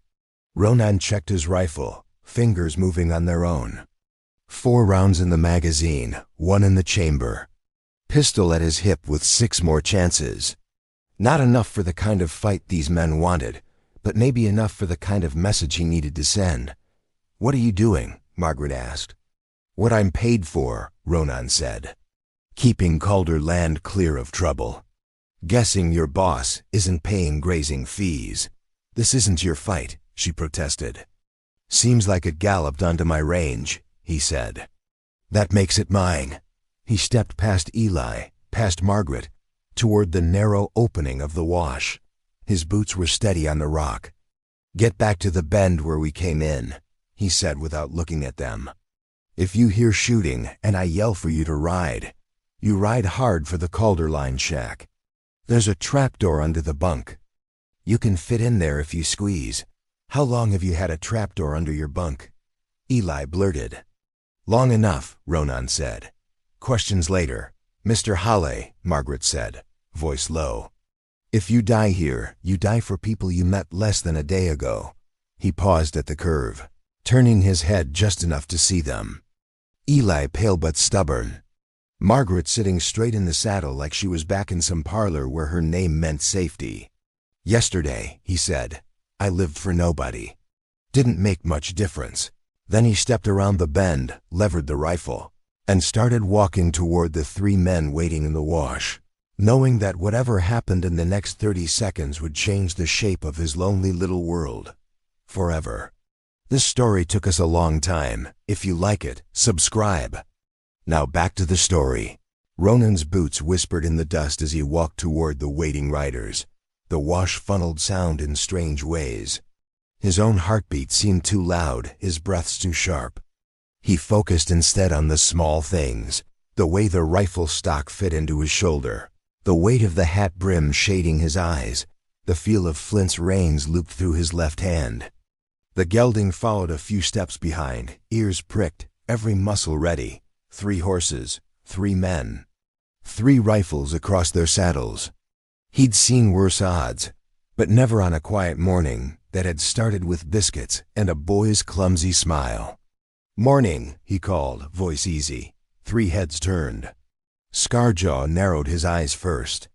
Ronan checked his rifle, fingers moving on their own. 4 rounds in the magazine, 1 in the chamber. pistol at his hip with 6 more chances. Not enough for the kind of fight these men wanted, but maybe enough for the kind of message he needed to send. "What are you doing?" Margaret asked. "What I'm paid for," Ronan said. "Keeping Calder land clear of trouble. Guessing your boss isn't paying grazing fees." "This isn't your fight," she protested. "Seems like it galloped onto my range," he said. "That makes it mine." He stepped past Eli, past Margaret, toward the narrow opening of the wash. His boots were steady on the rock. "Get back to the bend where we came in," he said without looking at them. "If you hear shooting and I yell for you to ride, you ride hard for the Calder line shack. There's a trapdoor under the bunk. You can fit in there if you squeeze." "How long have you had a trapdoor under your bunk?" Eli blurted. "Long enough," Ronan said. "Questions later." "Mr. Halle," Margaret said, voice low. "If you die here, you die for people you met less than a day ago." He paused at the curve, turning his head just enough to see them. Eli pale but stubborn. Margaret sitting straight in the saddle like she was back in some parlor where her name meant safety. "Yesterday," he said, "I lived for nobody. Didn't make much difference." Then he stepped around the bend, levered the rifle, and started walking toward the 3 men waiting in the wash, knowing that whatever happened in the next 30 seconds would change the shape of his lonely little world. Forever. This story took us a long time. If you like it, subscribe. Now back to the story. Ronan's boots whispered in the dust as he walked toward the waiting riders. The wash funneled sound in strange ways. His own heartbeat seemed too loud, his breaths too sharp. He focused instead on the small things, the way the rifle stock fit into his shoulder, the weight of the hat brim shading his eyes, the feel of Flint's reins looped through his left hand. The gelding followed a few steps behind, ears pricked, every muscle ready. 3 horses, 3 men. 3 rifles across their saddles. He'd seen worse odds, but never on a quiet morning that had started with biscuits and a boy's clumsy smile. "Morning," he called, voice easy. 3 heads turned. Scarjaw narrowed his eyes first.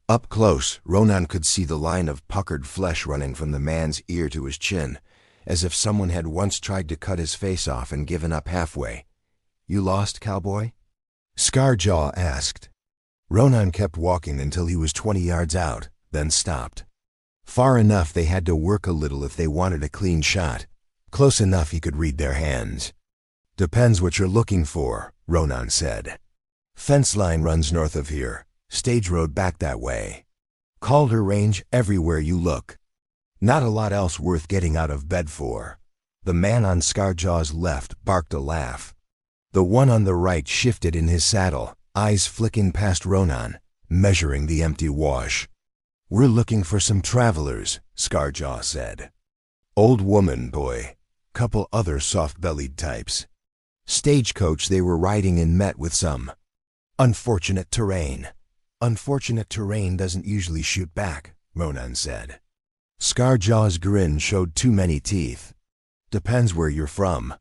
Up close, Ronan could see the line of puckered flesh running from the man's ear to his chin, as if someone had once tried to cut his face off and given up halfway. "You lost, Cowboy?" Scarjaw asked. Ronan kept walking until he was 20 yards out, then stopped. Far enough they had to work a little if they wanted a clean shot. Close enough he could read their hands. "Depends what you're looking for," Ronan said. "Fence line runs north of here, stage road back that way. Calder range everywhere you look. Not a lot else worth getting out of bed for." The man on Scarjaw's left barked a laugh. The one on the right shifted in his saddle, eyes flicking past Ronan, measuring the empty wash. "We're looking for some travelers," Scarjaw said. "Old woman, boy. Couple other soft-bellied types. Stagecoach they were riding in met with some unfortunate terrain." "Unfortunate terrain doesn't usually shoot back," Ronan said. Scarjaw's grin showed too many teeth. "Depends where you're from."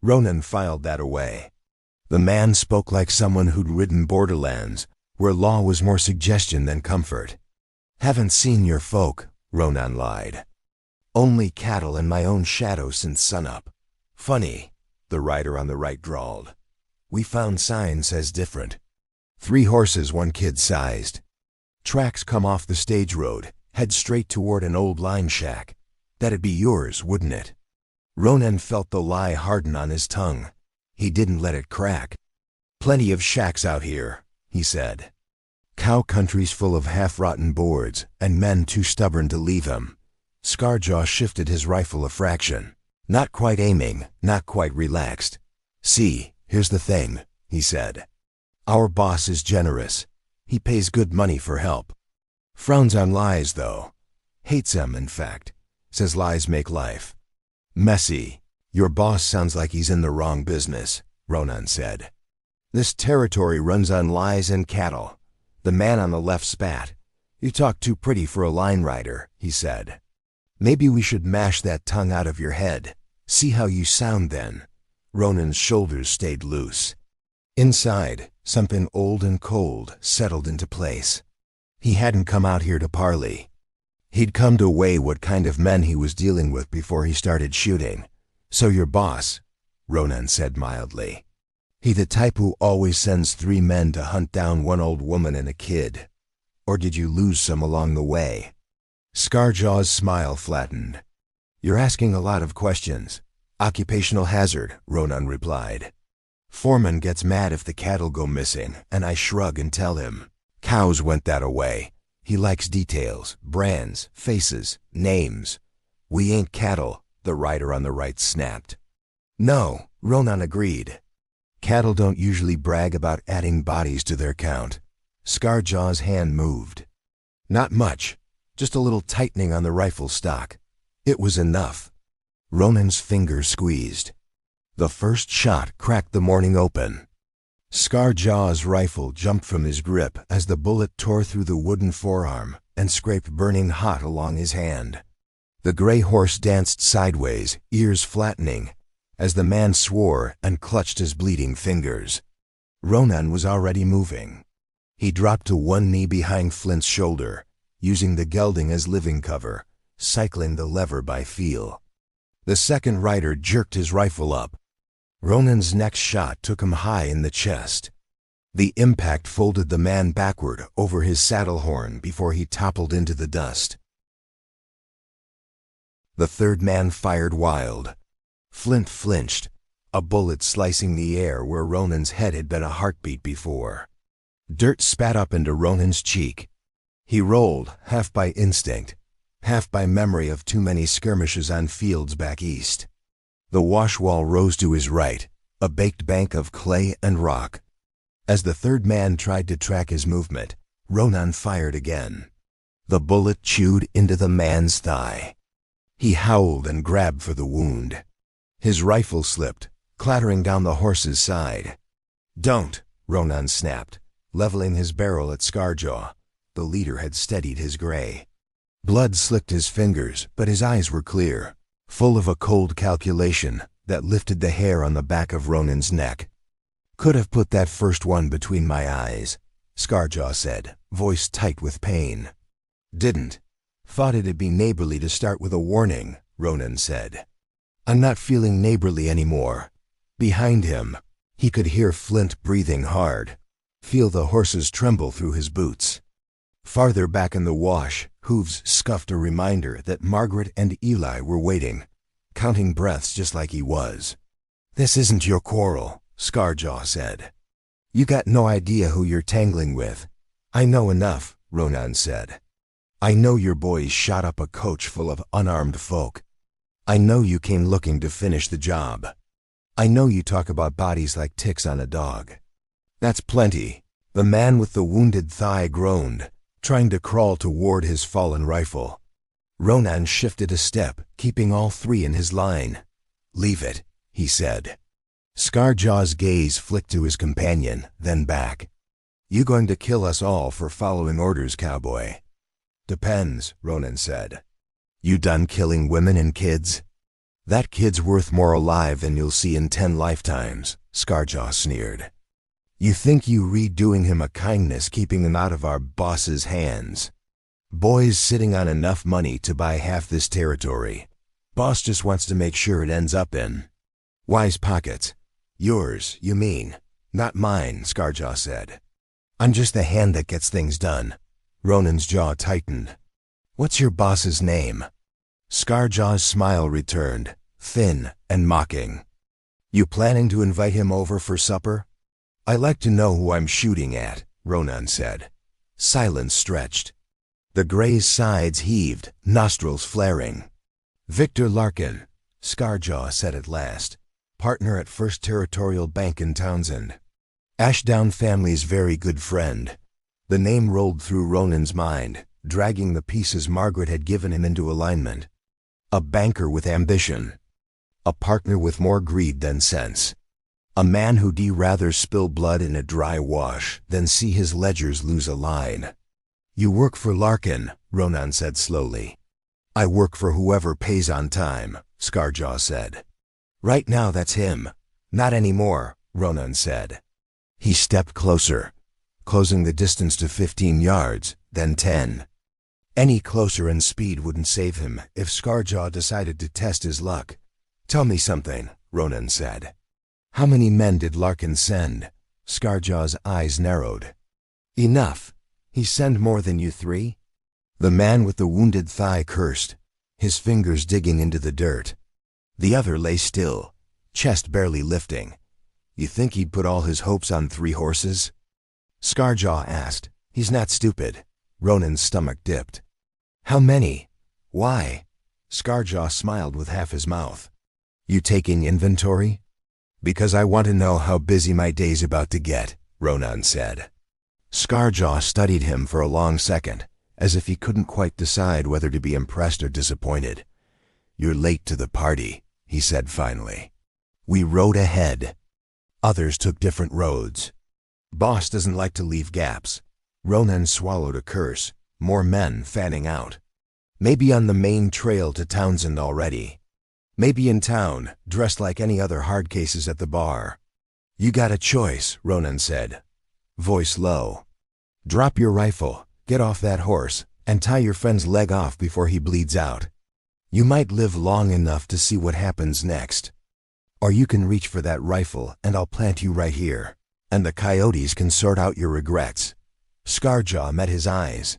Ronan filed that away. The man spoke like someone who'd ridden borderlands, where law was more suggestion than comfort. "Haven't seen your folk," Ronan lied. "Only cattle and my own shadow since sunup." "Funny," the rider on the right drawled. "We found sign says different. 3 horses, 1 kid sized. Tracks come off the stage road, head straight toward an old line shack. That'd be yours, wouldn't it?" Ronan felt the lie harden on his tongue. He didn't let it crack. "Plenty of shacks out here," he said. "Cow country's full of half-rotten boards, and men too stubborn to leave 'em." Scarjaw shifted his rifle a fraction. Not quite aiming, not quite relaxed. "See, here's the thing," he said. "Our boss is generous. He pays good money for help. Frowns on lies, though. Hates 'em, in fact. Says lies make life messy." "Your boss sounds like he's in the wrong business," Ronan said. "This territory runs on lies and cattle." The man on the left spat. "You talk too pretty for a line rider," he said. "Maybe we should mash that tongue out of your head. See how you sound then." Ronan's shoulders stayed loose. Inside, Something old and cold settled into place. He hadn't come out here to parley. He'd come to weigh what kind of men he was dealing with before he started shooting. "So your boss," Ronan said mildly. "He the type who always sends 3 men to hunt down 1 old woman and a kid? Or did you lose some along the way?" Scarjaw's smile flattened. "You're asking a lot of questions." "Occupational hazard," Ronan replied. "Foreman gets mad if the cattle go missing, and I shrug and tell him. Cows went that-a-way. He likes details, brands, faces, names. We ain't cattle," the rider on the right snapped. "No," Ronan agreed. "Cattle don't usually brag about adding bodies to their count." Scarjaw's hand moved. "Not much, just a little tightening on the rifle stock." It was enough. Ronan's fingers squeezed. The first shot cracked the morning open. Scarjaw's rifle jumped from his grip as the bullet tore through the wooden forearm and scraped burning hot along his hand. The gray horse danced sideways, ears flattening, as the man swore and clutched his bleeding fingers. Ronan was already moving. He dropped to one knee behind Flint's shoulder, using the gelding as living cover, cycling the lever by feel. The second rider jerked his rifle up. Ronan's next shot took him high in the chest. The impact folded the man backward over his saddle horn before he toppled into the dust. The third man fired wild. Flint flinched, a bullet slicing the air where Ronan's head had been a heartbeat before. Dirt spat up into Ronan's cheek. He rolled, half by instinct, half by memory of too many skirmishes on fields back east. The wash wall rose to his right, a baked bank of clay and rock. As the third man tried to track his movement, Ronan fired again. The bullet chewed into the man's thigh. He howled and grabbed for the wound. His rifle slipped, clattering down the horse's side. "Don't," Ronan snapped, leveling his barrel at Scarjaw. The leader had steadied his gray. Blood slicked his fingers, but his eyes were clear, full of a cold calculation that lifted the hair on the back of Ronan's neck. "Could have put that first one between my eyes," Scarjaw said, voice tight with pain. "Didn't. Thought it'd be neighborly to start with a warning," Ronan said. "I'm not feeling neighborly anymore." Behind him, he could hear Flint breathing hard, feel the horses tremble through his boots. Farther back in the wash, hooves scuffed a reminder that Margaret and Eli were waiting, counting breaths just like he was. "This isn't your quarrel," Scarjaw said. "You got no idea who you're tangling with." "I know enough," Ronan said. "I know your boys shot up a coach full of unarmed folk. I know you came looking to finish the job. I know you talk about bodies like ticks on a dog." "That's plenty." The man with the wounded thigh groaned, trying to crawl toward his fallen rifle. Ronan shifted a step, keeping all 3 in his line. "Leave it," he said. Scarjaw's gaze flicked to his companion, then back. "You going to kill us all for following orders, cowboy?" "Depends," Ronan said. "You done killing women and kids?" "That kid's worth more alive than you'll see in 10 lifetimes, Scarjaw sneered. "You think you redoing him a kindness keeping him out of our boss's hands? Boy's sitting on enough money to buy half this territory. Boss just wants to make sure it ends up in wise pockets." "Yours, you mean, not mine," Scarjaw said. "I'm just the hand that gets things done." Ronan's jaw tightened. "What's your boss's name?" Scarjaw's smile returned, thin and mocking. "You planning to invite him over for supper?" "I like to know who I'm shooting at," Ronan said. Silence stretched. The gray's sides heaved, nostrils flaring. "Victor Larkin," Scarjaw said at last, "partner at First Territorial Bank in Townsend. Ashdown family's very good friend." The name rolled through Ronan's mind, dragging the pieces Margaret had given him into alignment. A banker with ambition. A partner with more greed than sense. A man who'd rather spill blood in a dry wash than see his ledgers lose a line. "You work for Larkin," Ronan said slowly. "I work for whoever pays on time," Scarjaw said. "Right now that's him." "Not anymore," Ronan said. He stepped closer, closing the distance to 15 yards, then 10. Any closer and speed wouldn't save him if Scarjaw decided to test his luck. "Tell me something," Ronan said. "How many men did Larkin send?" Scarjaw's eyes narrowed. "Enough. He send more than you 3? The man with the wounded thigh cursed, his fingers digging into the dirt. The other lay still, chest barely lifting. "You think he'd put all his hopes on 3 horses?" Scarjaw asked. "He's not stupid." Ronan's stomach dipped. "How many? Why?" Scarjaw smiled with half his mouth. "You taking inventory?" "Because I want to know how busy my day's about to get," Ronan said. Scarjaw studied him for a long second, as if he couldn't quite decide whether to be impressed or disappointed. "You're late to the party," he said finally. "We rode ahead. Others took different roads. Boss doesn't like to leave gaps." Ronan swallowed a curse. More men fanning out. "Maybe on the main trail to Townsend already. Maybe in town, dressed like any other hard cases at the bar." "You got a choice," Ronan said, voice low. "Drop your rifle, get off that horse, and tie your friend's leg off before he bleeds out. You might live long enough to see what happens next. Or you can reach for that rifle and I'll plant you right here, and the coyotes can sort out your regrets." Scarjaw met his eyes.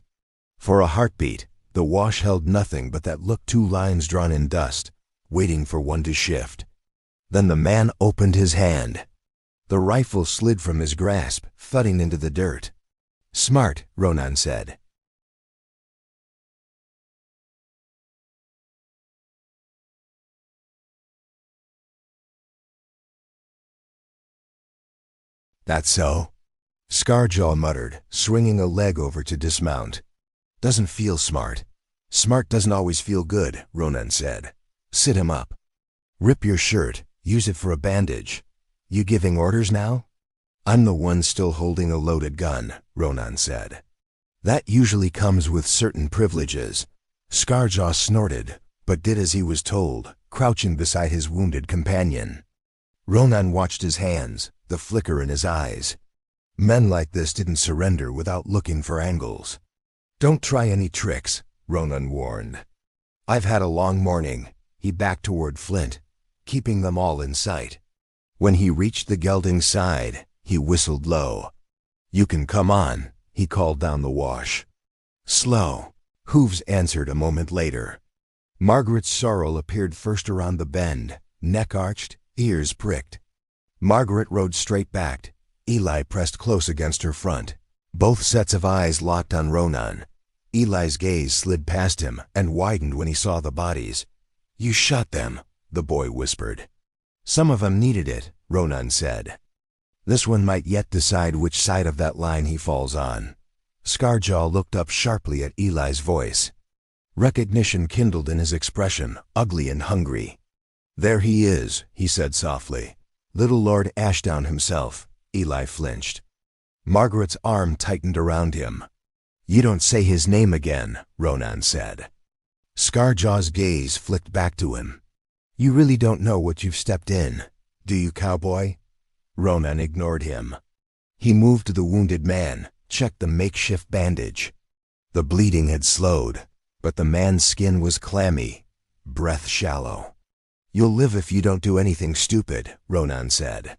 For a heartbeat, the wash held nothing but that look 2 lines drawn in dust, waiting for one to shift. Then the man opened his hand. The rifle slid from his grasp, thudding into the dirt. "Smart," Ronan said. "That's so?" Scarjaw muttered, swinging a leg over to dismount. "Doesn't feel smart." "Smart doesn't always feel good," Ronan said. "Sit him up. Rip your shirt, use it for a bandage. You giving orders now?" "I'm the one still holding a loaded gun," Ronan said. "That usually comes with certain privileges." Scarjaw snorted, but did as he was told, crouching beside his wounded companion. Ronan watched his hands, the flicker in his eyes. Men like this didn't surrender without looking for angles. "Don't try any tricks," Ronan warned. "I've had a long morning." He backed toward Flint, keeping them all in sight. When he reached the gelding's side, he whistled low. "You can come on," he called down the wash. "Slow." Hooves answered a moment later. Margaret's sorrel appeared first around the bend, neck arched, ears pricked. Margaret rode straight backed. Eli pressed close against her front. Both sets of eyes locked on Ronan. Eli's gaze slid past him and widened when he saw the bodies. "You shot them," the boy whispered. "Some of 'em needed it," Ronan said. "This one might yet decide which side of that line he falls on." Scarjaw looked up sharply at Eli's voice. Recognition kindled in his expression, ugly and hungry. "There he is," he said softly. "Little Lord Ashdown himself." Eli flinched. Margaret's arm tightened around him. "You don't say his name again," Ronan said. Scarjaw's gaze flicked back to him. "You really don't know what you've stepped in, do you, Cowboy?" Ronan ignored him. He moved to the wounded man, checked the makeshift bandage. The bleeding had slowed, but the man's skin was clammy, breath shallow. "You'll live if you don't do anything stupid," Ronan said.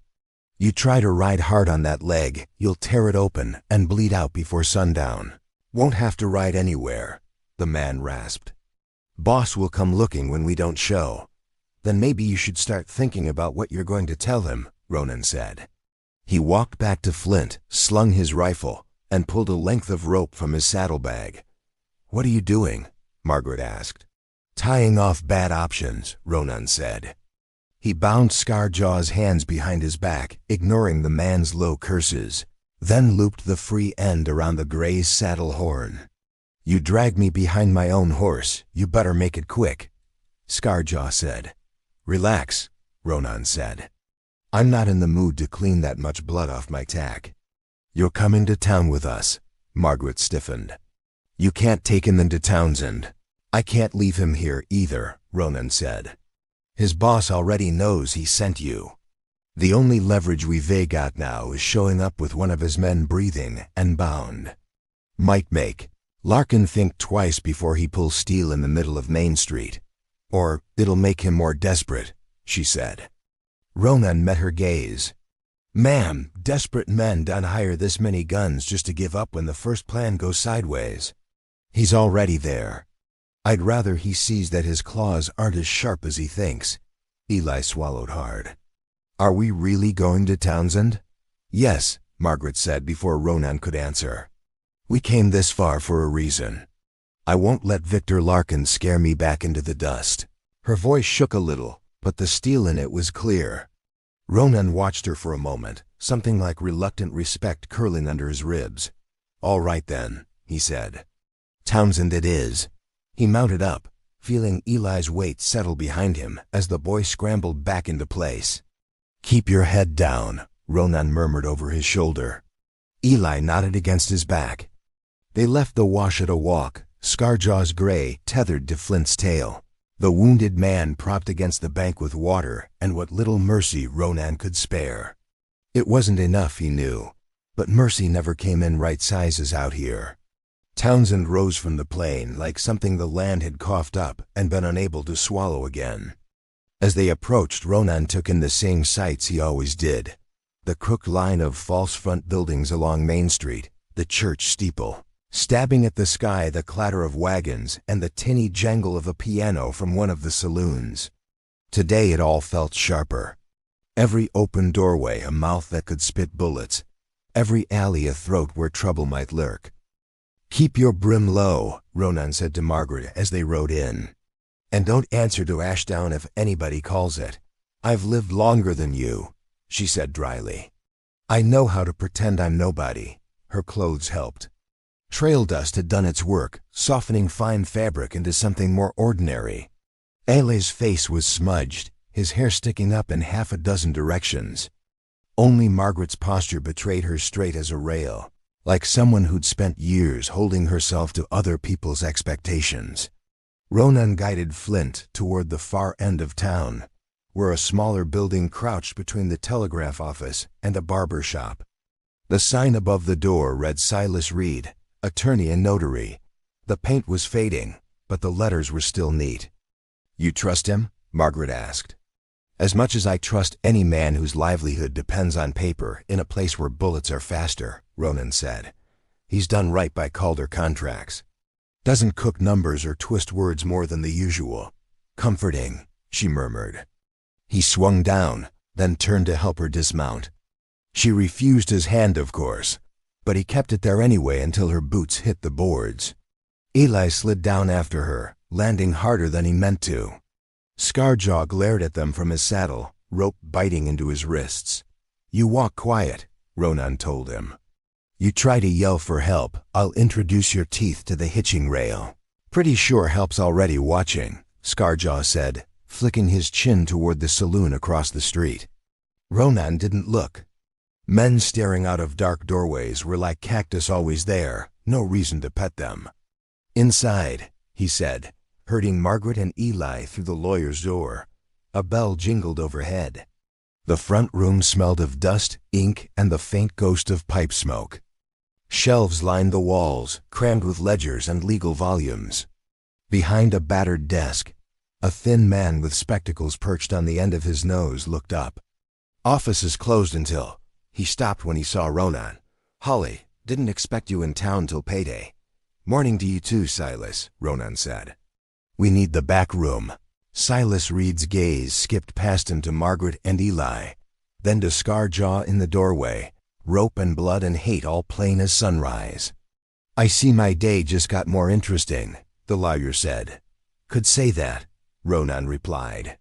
"You try to ride hard on that leg, you'll tear it open and bleed out before sundown." "Won't have to ride anywhere," the man rasped. "Boss will come looking when we don't show." "Then maybe you should start thinking about what you're going to tell him," Ronan said. He walked back to Flint, slung his rifle, and pulled a length of rope from his saddlebag. "What are you doing?" Margaret asked. "Tying off bad options," Ronan said. He bound Scarjaw's hands behind his back, ignoring the man's low curses, then looped the free end around the gray's saddle horn. "You drag me behind my own horse, you better make it quick," Scarjaw said. "Relax," Ronan said. "I'm not in the mood to clean that much blood off my tack." "You're coming to town with us," Margaret stiffened. "You can't take him into Townsend." "I can't leave him here either," Ronan said. "His boss already knows he sent you." The only leverage we've got now is showing up with one of his men breathing and bound. Might make Larkin think twice before he pulls steel in the middle of Main Street. Or it'll make him more desperate, she said. Ronan met her gaze. Ma'am, desperate men don't hire this many guns just to give up when the first plan goes sideways. He's already there. I'd rather he sees that his claws aren't as sharp as he thinks. Eli swallowed hard. Are we really going to Townsend? Yes, Margaret said before Ronan could answer. We came this far for a reason. I won't let Victor Larkin scare me back into the dust. Her voice shook a little, but the steel in it was clear. Ronan watched her for a moment, something like reluctant respect curling under his ribs. All right then, he said. Townsend it is. He mounted up, feeling Eli's weight settle behind him as the boy scrambled back into place. Keep your head down, Ronan murmured over his shoulder. Eli nodded against his back. They left the wash at a walk, Scarjaw's gray tethered to Flint's tail, the wounded man propped against the bank with water and what little mercy Ronan could spare. It wasn't enough, he knew, but mercy never came in right sizes out here. Townsend rose from the plain like something the land had coughed up and been unable to swallow again. As they approached, Ronan took in the same sights he always did. The crooked line of false front buildings along Main Street, the church steeple, stabbing at the sky the clatter of wagons and the tinny jangle of a piano from one of the saloons. Today it all felt sharper. Every open doorway a mouth that could spit bullets, every alley a throat where trouble might lurk. Keep your brim low, Ronan said to Margaret as they rode in. And don't answer to Ashdown if anybody calls it. I've lived longer than you, she said dryly. I know how to pretend I'm nobody. Her clothes helped. Trail dust had done its work, softening fine fabric into something more ordinary. Ele's face was smudged, his hair sticking up in half a dozen directions. Only Margaret's posture betrayed her straight as a rail, like someone who'd spent years holding herself to other people's expectations. Ronan guided Flint toward the far end of town, where a smaller building crouched between the telegraph office and a barber shop. The sign above the door read Silas Reed, attorney and notary. The paint was fading, but the letters were still neat. You trust him? Margaret asked. As much as I trust any man whose livelihood depends on paper in a place where bullets are faster, Ronan said. He's done right by Calder contracts. Doesn't cook numbers or twist words more than the usual. Comforting, she murmured. He swung down, then turned to help her dismount. She refused his hand, of course, but he kept it there anyway until her boots hit the boards. Eli slid down after her, landing harder than he meant to. Scarjaw glared at them from his saddle, rope biting into his wrists. You walk quiet, Ronan told him. You try to yell for help, I'll introduce your teeth to the hitching rail. Pretty sure help's already watching, Scarjaw said, flicking his chin toward the saloon across the street. Ronan didn't look. Men staring out of dark doorways were like cactus always there, no reason to pet them. Inside, he said, herding Margaret and Eli through the lawyer's door. A bell jingled overhead. The front room smelled of dust, ink, and the faint ghost of pipe smoke. Shelves lined the walls, crammed with ledgers and legal volumes. Behind a battered desk, a thin man with spectacles perched on the end of his nose looked up. Office is closed until... He stopped when he saw Ronan. Holly, didn't expect you in town till payday. Morning to you too, Silas, Ronan said. We need the back room. Silas Reed's gaze skipped past him to Margaret and Eli, then to Scarjaw in the doorway, rope and blood and hate all plain as sunrise. I see my day just got more interesting, the lawyer said. Could say that, Ronan replied.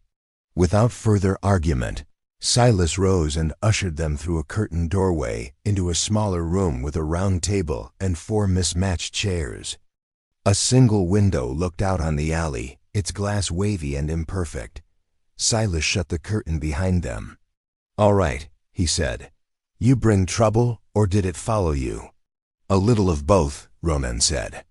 Without further argument, Silas rose and ushered them through a curtained doorway into a smaller room with a round table and 4 mismatched chairs. A single window looked out on the alley, its glass wavy and imperfect. Silas shut the curtain behind them. All right, he said. You bring trouble, or did it follow you? A little of both, Ronan said.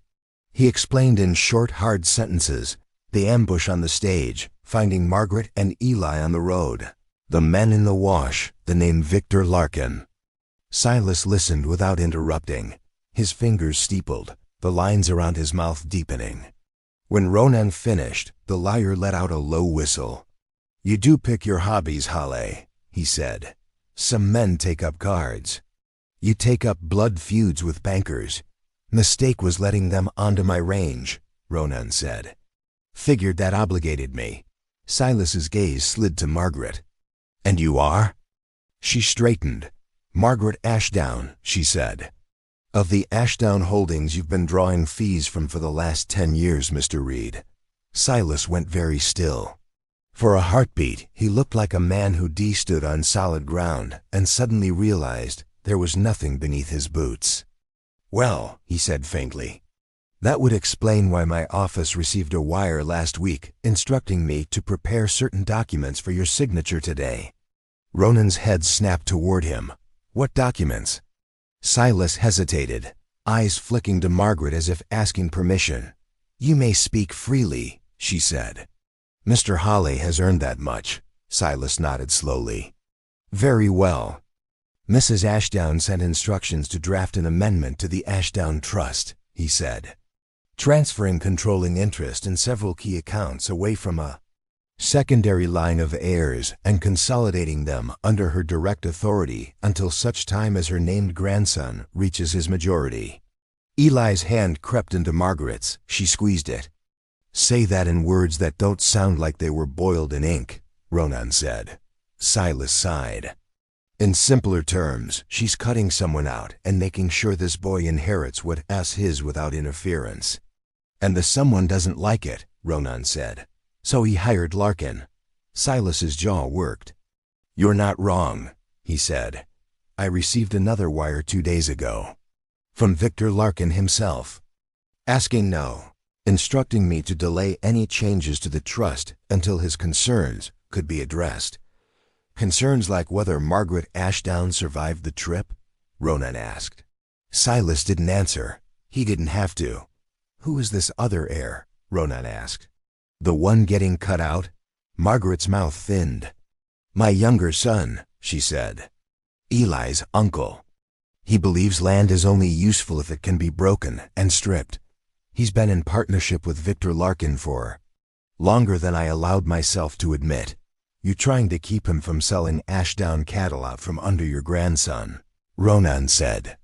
He explained in short, hard sentences, the ambush on the stage, finding Margaret and Eli on the road, The men in the wash, the name Victor Larkin. Silas listened without interrupting, his fingers steepled, the lines around his mouth deepening. When Ronan finished, the liar let out a low whistle. "You do pick your hobbies, Halle," he said. "Some men take up cards. You take up blood feuds with bankers. Mistake was letting them onto my range," Ronan said. "Figured that obligated me." Silas's gaze slid to Margaret. "And you are?" She straightened. "Margaret Ashdown," she said. "Of the Ashdown holdings you've been drawing fees from for the last 10 years, Mr. Reed." Silas went very still. For a heartbeat, he looked like a man who stood on solid ground and suddenly realized there was nothing beneath his boots. "Well," he said faintly, "that would explain why my office received a wire last week instructing me to prepare certain documents for your signature today." Ronan's head snapped toward him. "What documents?" Silas hesitated, eyes flicking to Margaret as if asking permission. "You may speak freely," she said. "Mr. Halle has earned that much." Silas nodded slowly. "Very well. Mrs. Ashdown sent instructions to draft an amendment to the Ashdown Trust," he said, "transferring controlling interest in several key accounts away from a secondary line of heirs and consolidating them under her direct authority until such time as her named grandson reaches his majority." Eli's hand crept into Margaret's. She squeezed it. "Say that in words that don't sound like they were boiled in ink," Ronan said. Silas sighed. "In simpler terms, she's cutting someone out and making sure this boy inherits what's his without interference. And the someone doesn't like it," Ronan said. "So he hired Larkin." Silas's jaw worked. "You're not wrong," he said. "I received another wire 2 days ago. From Victor Larkin himself. Asking no. Instructing me to delay any changes to the trust until his concerns could be addressed." "Concerns like whether Margaret Ashdown survived the trip?" Ronan asked. Silas didn't answer. He didn't have to. "Who is this other heir?" Ronan asked. "The one getting cut out?" Margaret's mouth thinned. "My younger son," she said. "Eli's uncle. He believes land is only useful if it can be broken and stripped. He's been in partnership with Victor Larkin for longer than I allowed myself to admit. You're trying to keep him from selling Ashdown cattle out from under your grandson," Ronan said.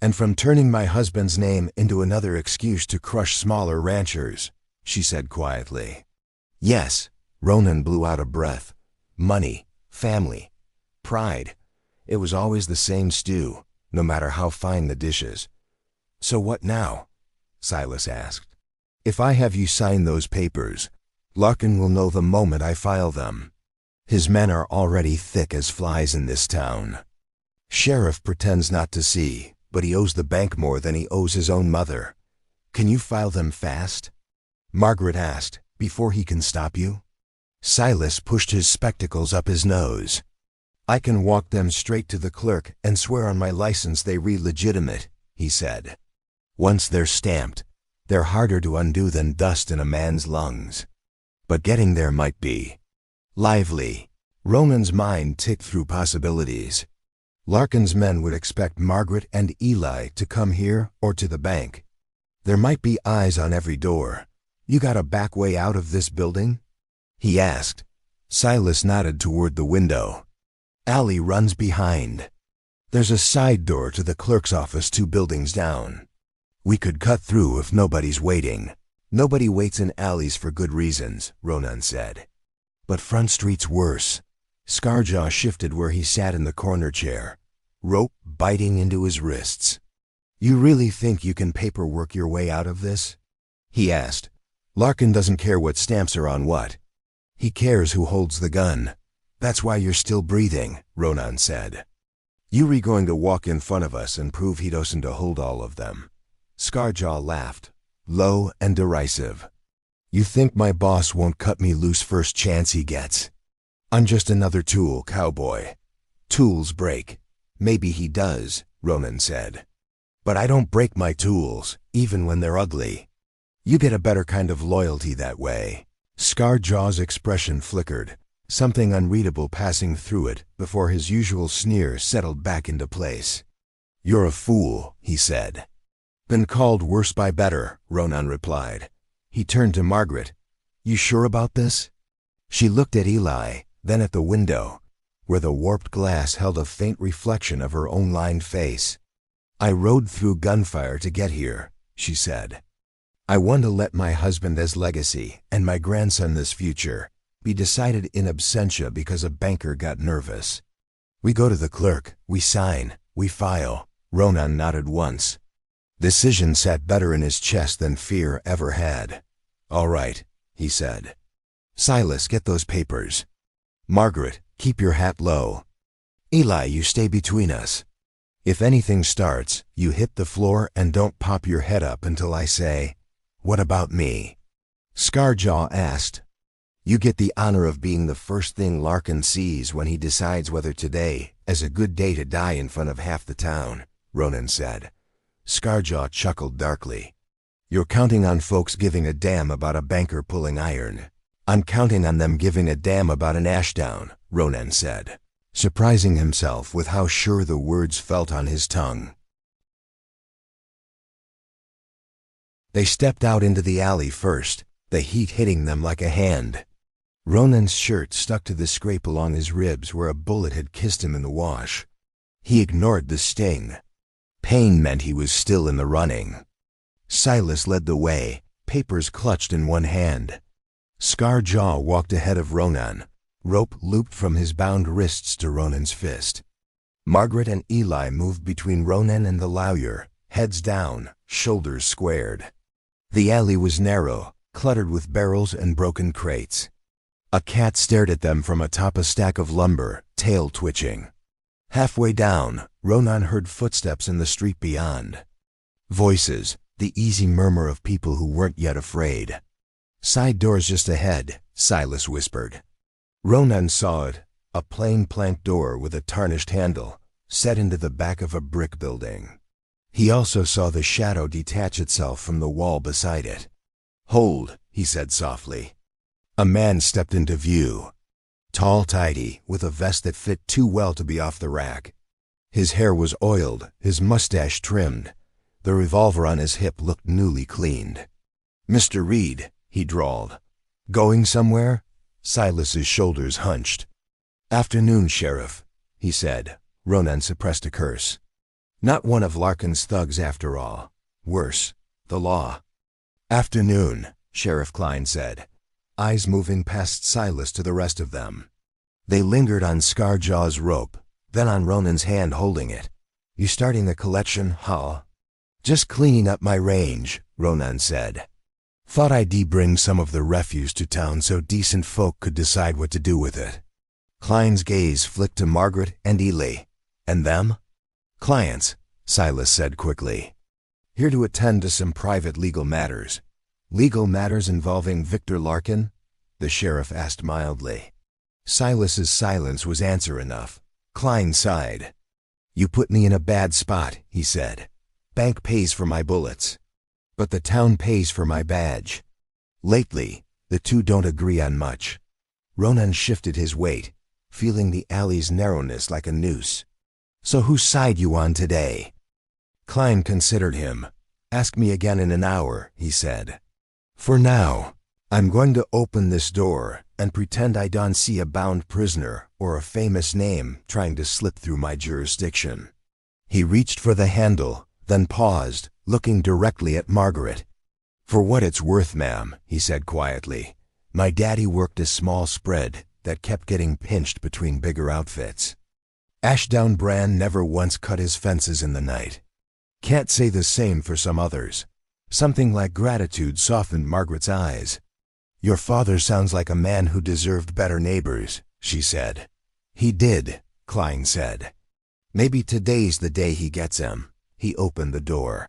"And from turning my husband's name into another excuse to crush smaller ranchers," she said quietly. "Yes," Ronan blew out a breath. "Money, family, pride. It was always the same stew, no matter how fine the dishes." "So what now?" Silas asked. "If I have you sign those papers, Larkin will know the moment I file them. His men are already thick as flies in this town. Sheriff pretends not to see, but he owes the bank more than he owes his own mother. Can you file them fast?" Margaret asked, "before he can stop you?" Silas pushed his spectacles up his nose. "I can walk them straight to the clerk and swear on my license they read legitimate," he said. "Once they're stamped, they're harder to undo than dust in a man's lungs. But getting there might be lively." Ronan's mind ticked through possibilities. Larkin's men would expect Margaret and Eli to come here or to the bank. There might be eyes on every door. "You got a back way out of this building?" he asked. Silas nodded toward the window. "Alley runs behind. There's a side door to the clerk's office 2 buildings down. We could cut through if nobody's waiting." "Nobody waits in alleys for good reasons," Ronan said. "But Front Street's worse." Scarjaw shifted where he sat in the corner chair, rope biting into his wrists. "You really think you can paperwork your way out of this?" he asked. "Larkin doesn't care what stamps are on what. He cares who holds the gun. That's why you're still breathing," Ronan said. "You going to walk in front of us and prove he doesn't hold all of them?" Scarjaw laughed, low and derisive. "You think my boss won't cut me loose first chance he gets? I'm just another tool, Cowboy. Tools break." "Maybe he does," Ronan said. "But I don't break my tools, even when they're ugly. You get a better kind of loyalty that way." Scarjaw's expression flickered, something unreadable passing through it before his usual sneer settled back into place. "You're a fool," he said. "Been called worse by better," Ronan replied. He turned to Margaret. "You sure about this?" She looked at Eli, then at the window, where the warped glass held a faint reflection of her own lined face. "I rode through gunfire to get here," she said. "I want to let my husband's legacy and my grandson's future be decided in absentia because a banker got nervous. We go to the clerk, we sign, we file." Ronan nodded once. Decision sat better in his chest than fear ever had. "All right," he said. "Silas, get those papers. Margaret, keep your hat low. Eli, you stay between us. If anything starts, you hit the floor and don't pop your head up until I say, 'What about me?'" Scarjaw asked. "You get the honor of being the first thing Larkin sees when he decides whether today is a good day to die in front of half the town," Ronan said. Scarjaw chuckled darkly. "You're counting on folks giving a damn about a banker pulling iron. I'm counting on them giving a damn about an Ashdown," Ronan said, surprising himself with how sure the words felt on his tongue. They stepped out into the alley first, the heat hitting them like a hand. Ronan's shirt stuck to the scrape along his ribs where a bullet had kissed him in the wash. He ignored the sting. Pain meant he was still in the running. Silas led the way, papers clutched in one hand. Scarjaw walked ahead of Ronan, rope looped from his bound wrists to Ronan's fist. Margaret and Eli moved between Ronan and the lawyer, heads down, shoulders squared. The alley was narrow, cluttered with barrels and broken crates. A cat stared at them from atop a stack of lumber, tail twitching. Halfway down, Ronan heard footsteps in the street beyond. Voices, the easy murmur of people who weren't yet afraid. "Side doors just ahead," Silas whispered. Ronan saw it, a plain plank door with a tarnished handle, set into the back of a brick building. He also saw the shadow detach itself from the wall beside it. "Hold," he said softly. A man stepped into view. Tall, tidy, with a vest that fit too well to be off the rack. His hair was oiled, his mustache trimmed. The revolver on his hip looked newly cleaned. "Mr. Reed," he drawled. "Going somewhere?" Silas's shoulders hunched. "Afternoon, Sheriff," he said. Ronan suppressed a curse. Not one of Larkin's thugs after all. Worse, the law. "Afternoon," Sheriff Klein said, eyes moving past Silas to the rest of them. They lingered on Scarjaw's rope, then on Ronan's hand holding it. "You starting the collection, huh?" "Just cleaning up my range," Ronan said. "Thought I'd bring some of the refuse to town so decent folk could decide what to do with it." Klein's gaze flicked to Margaret and Ely. "And them?" "Clients," Silas said quickly. "Here to attend to some private legal matters." "Legal matters involving Victor Larkin?" the sheriff asked mildly. Silas's silence was answer enough. Klein sighed. "You put me in a bad spot," he said. "Bank pays for my bullets. But the town pays for my badge. Lately, the two don't agree on much." Ronan shifted his weight, feeling the alley's narrowness like a noose. "So whose side you on today?" Klein considered him. "Ask me again in an hour," he said. "For now, I'm going to open this door and pretend I don't see a bound prisoner or a famous name trying to slip through my jurisdiction." He reached for the handle, then paused, looking directly at Margaret. "For what it's worth, ma'am," he said quietly, "my daddy worked a small spread that kept getting pinched between bigger outfits. Ashdown Brand never once cut his fences in the night. Can't say the same for some others." Something like gratitude softened Margaret's eyes. "Your father sounds like a man who deserved better neighbors," she said. "He did," Klein said. "Maybe today's the day he gets him." He opened the door.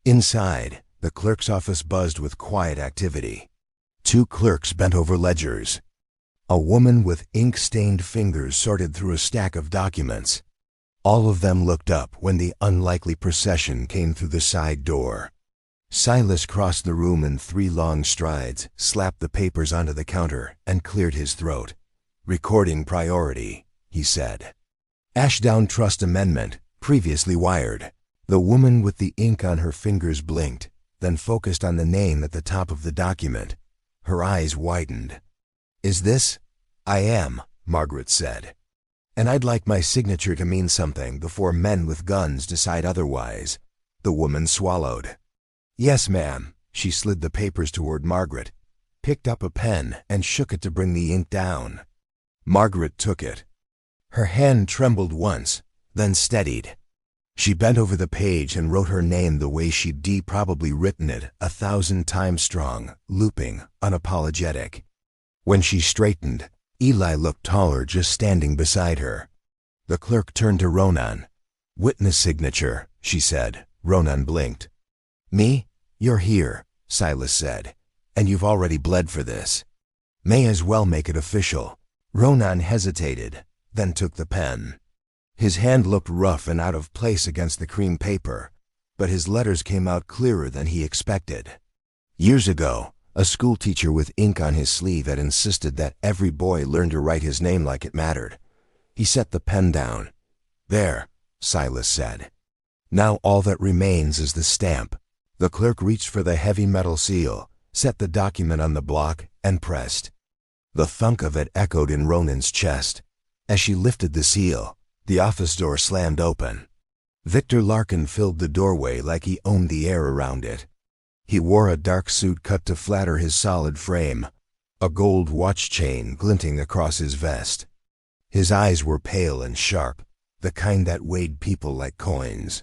Inside, the clerk's office buzzed with quiet activity. Two clerks bent over ledgers. A woman with ink-stained fingers sorted through a stack of documents. All of them looked up when the unlikely procession came through the side door. Silas crossed the room in 3 long strides, slapped the papers onto the counter, and cleared his throat. "Recording priority," he said. "Ashdown Trust Amendment, previously wired." The woman with the ink on her fingers blinked, then focused on the name at the top of the document. Her eyes widened. "Is this?" "I am," Margaret said. "And I'd like my signature to mean something before men with guns decide otherwise." The woman swallowed. "Yes, ma'am." She slid the papers toward Margaret, picked up a pen, and shook it to bring the ink down. Margaret took it. Her hand trembled once, then steadied. She bent over the page and wrote her name the way she'd probably written it 1,000 times strong, looping, unapologetic. When she straightened, Eli looked taller just standing beside her. The clerk turned to Ronan. "Witness signature," she said. Ronan blinked. "Me? You're here," Silas said. "And you've already bled for this. May as well make it official." Ronan hesitated, then took the pen. His hand looked rough and out of place against the cream paper, but his letters came out clearer than he expected. Years ago, a schoolteacher with ink on his sleeve had insisted that every boy learn to write his name like it mattered. He set the pen down. "There," Silas said. "Now all that remains is the stamp." The clerk reached for the heavy metal seal, set the document on the block, and pressed. The thunk of it echoed in Ronan's chest. As she lifted the seal, the office door slammed open. Victor Larkin filled the doorway like he owned the air around it. He wore a dark suit cut to flatter his solid frame, a gold watch chain glinting across his vest. His eyes were pale and sharp, the kind that weighed people like coins.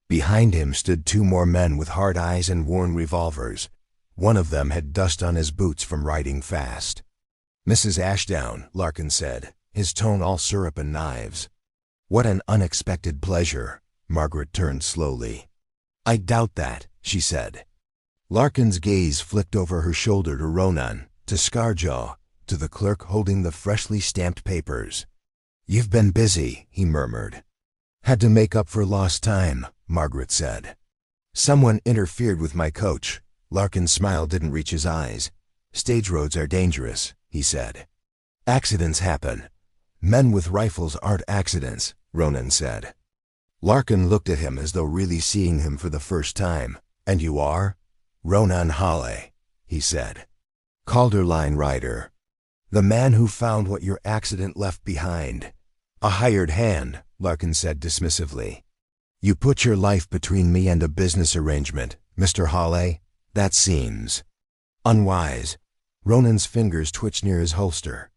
Behind him stood 2 more men with hard eyes and worn revolvers. One of them had dust on his boots from riding fast. "Mrs. Ashdown," Larkin said, his tone all syrup and knives. "What an unexpected pleasure." Margaret turned slowly. "I doubt that," she said. Larkin's gaze flicked over her shoulder to Ronan, to Scarjaw, to the clerk holding the freshly stamped papers. "You've been busy," he murmured. "Had to make up for lost time," Margaret said. "Someone interfered with my coach." Larkin's smile didn't reach his eyes. "Stage roads are dangerous," he said. "Accidents happen." "Men with rifles aren't accidents," Ronan said. Larkin looked at him as though really seeing him for the first time. "And you are?" "Ronan Hawley," he said. "Calder Line rider. The man who found what your accident left behind." "A hired hand," Larkin said dismissively. "You put your life between me and a business arrangement, Mr. Hawley. That seems unwise." Ronan's fingers twitched near his holster.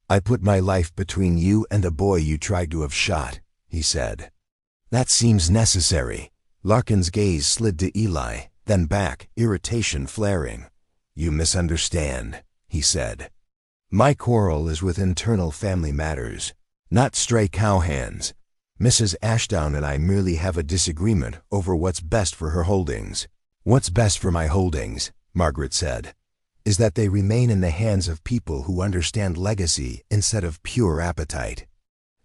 "I put my life between you and a boy you tried to have shot," he said. "That seems necessary." Larkin's gaze slid to Eli, then back, irritation flaring. "You misunderstand," he said. "My quarrel is with internal family matters, not stray cowhands. Mrs. Ashdown and I merely have a disagreement over what's best for her holdings." "What's best for my holdings," Margaret said, "is that they remain in the hands of people who understand legacy instead of pure appetite.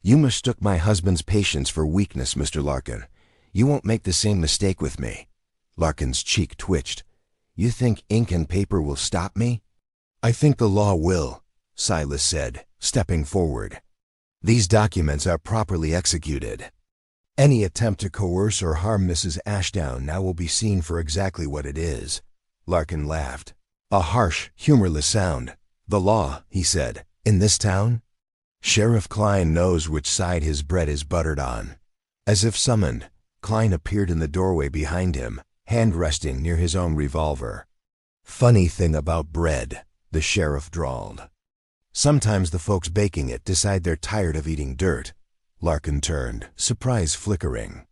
You mistook my husband's patience for weakness, Mr. Larkin. You won't make the same mistake with me." Larkin's cheek twitched. "You think ink and paper will stop me?" "I think the law will," Silas said, stepping forward. "These documents are properly executed. Any attempt to coerce or harm Mrs. Ashdown now will be seen for exactly what it is." Larkin laughed. A harsh, humorless sound. "The law," he said, "in this town? Sheriff Klein knows which side his bread is buttered on." As if summoned, Klein appeared in the doorway behind him, hand resting near his own revolver. "Funny thing about bread," the sheriff drawled. "Sometimes the folks baking it decide they're tired of eating dirt." Larkin turned, surprise flickering.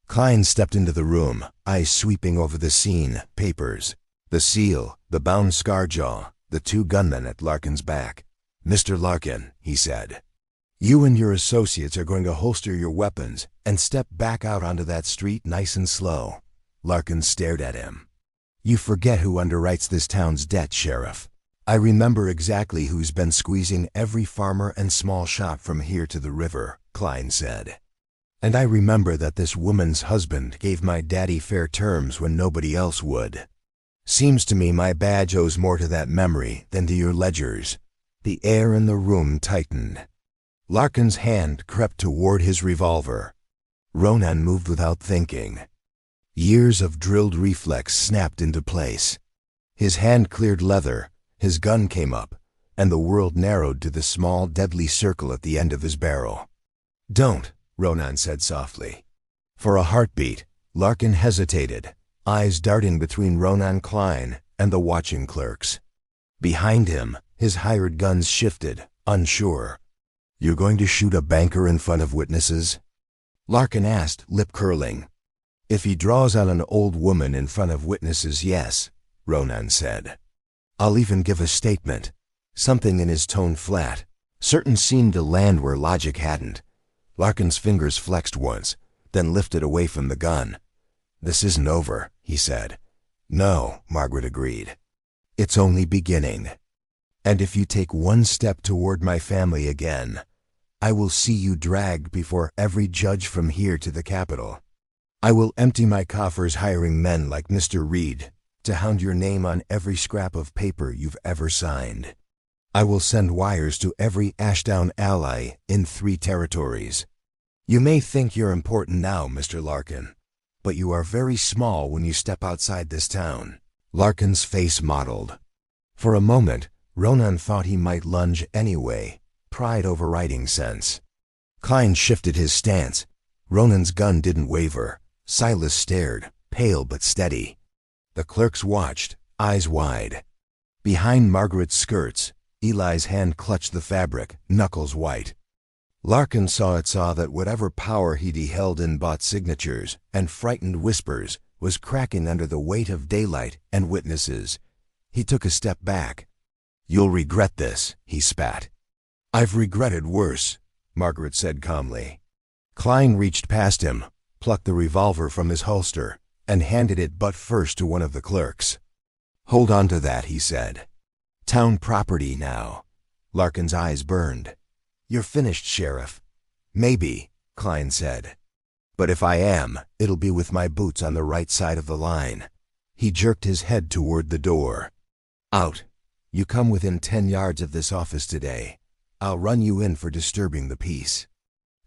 Klein stepped into the room, eyes sweeping over the scene, papers, the seal, the bound Scarjaw, the 2 gunmen at Larkin's back. "Mr. Larkin," he said, "you and your associates are going to holster your weapons and step back out onto that street nice and slow." Larkin stared at him. "You forget who underwrites this town's debt, Sheriff." "I remember exactly who's been squeezing every farmer and small shop from here to the river," Klein said. And I remember that this woman's husband gave my daddy fair terms when nobody else would. Seems to me my badge owes more to that memory than to your ledgers." The air in the room tightened. Larkin's hand crept toward his revolver. Ronan moved without thinking. Years of drilled reflex snapped into place. His hand cleared leather, his gun came up, and the world narrowed to the small, deadly circle at the end of his barrel. "Don't," Ronan said softly. For a heartbeat, Larkin hesitated, eyes darting between Ronan Klein and the watching clerks. Behind him, his hired guns shifted, unsure. "You're going to shoot a banker in front of witnesses?" Larkin asked, lip curling. "If he draws on an old woman in front of witnesses, yes," Ronan said. "I'll even give a statement." Something in his tone flat. Certain seemed to land where logic hadn't. Larkin's fingers flexed once, then lifted away from the gun. "This isn't over," he said. "No," Margaret agreed. "It's only beginning. And if you take one step toward my family again, I will see you dragged before every judge from here to the Capitol. I will empty my coffers hiring men like Mr. Reed to hound your name on every scrap of paper you've ever signed. I will send wires to every Ashdown ally in 3 territories. You may think you're important now, Mr. Larkin, but you are very small when you step outside this town." Larkin's face mottled. For a moment, Ronan thought he might lunge anyway, pride overriding sense. Klein shifted his stance. Ronan's gun didn't waver. Silas stared, pale but steady. The clerks watched, eyes wide. Behind Margaret's skirts, Eli's hand clutched the fabric, knuckles white. Larkin saw that whatever power he'd held in bought signatures and frightened whispers was cracking under the weight of daylight and witnesses. He took a step back. "You'll regret this," he spat. "I've regretted worse," Margaret said calmly. Klein reached past him, plucked the revolver from his holster, and handed it butt first to one of the clerks. "Hold on to that," he said. "Town property now." Larkin's eyes burned. "You're finished, Sheriff." "Maybe," Klein said. "But if I am, it'll be with my boots on the right side of the line." He jerked his head toward the door. "Out. You come within 10 yards of this office today, I'll run you in for disturbing the peace.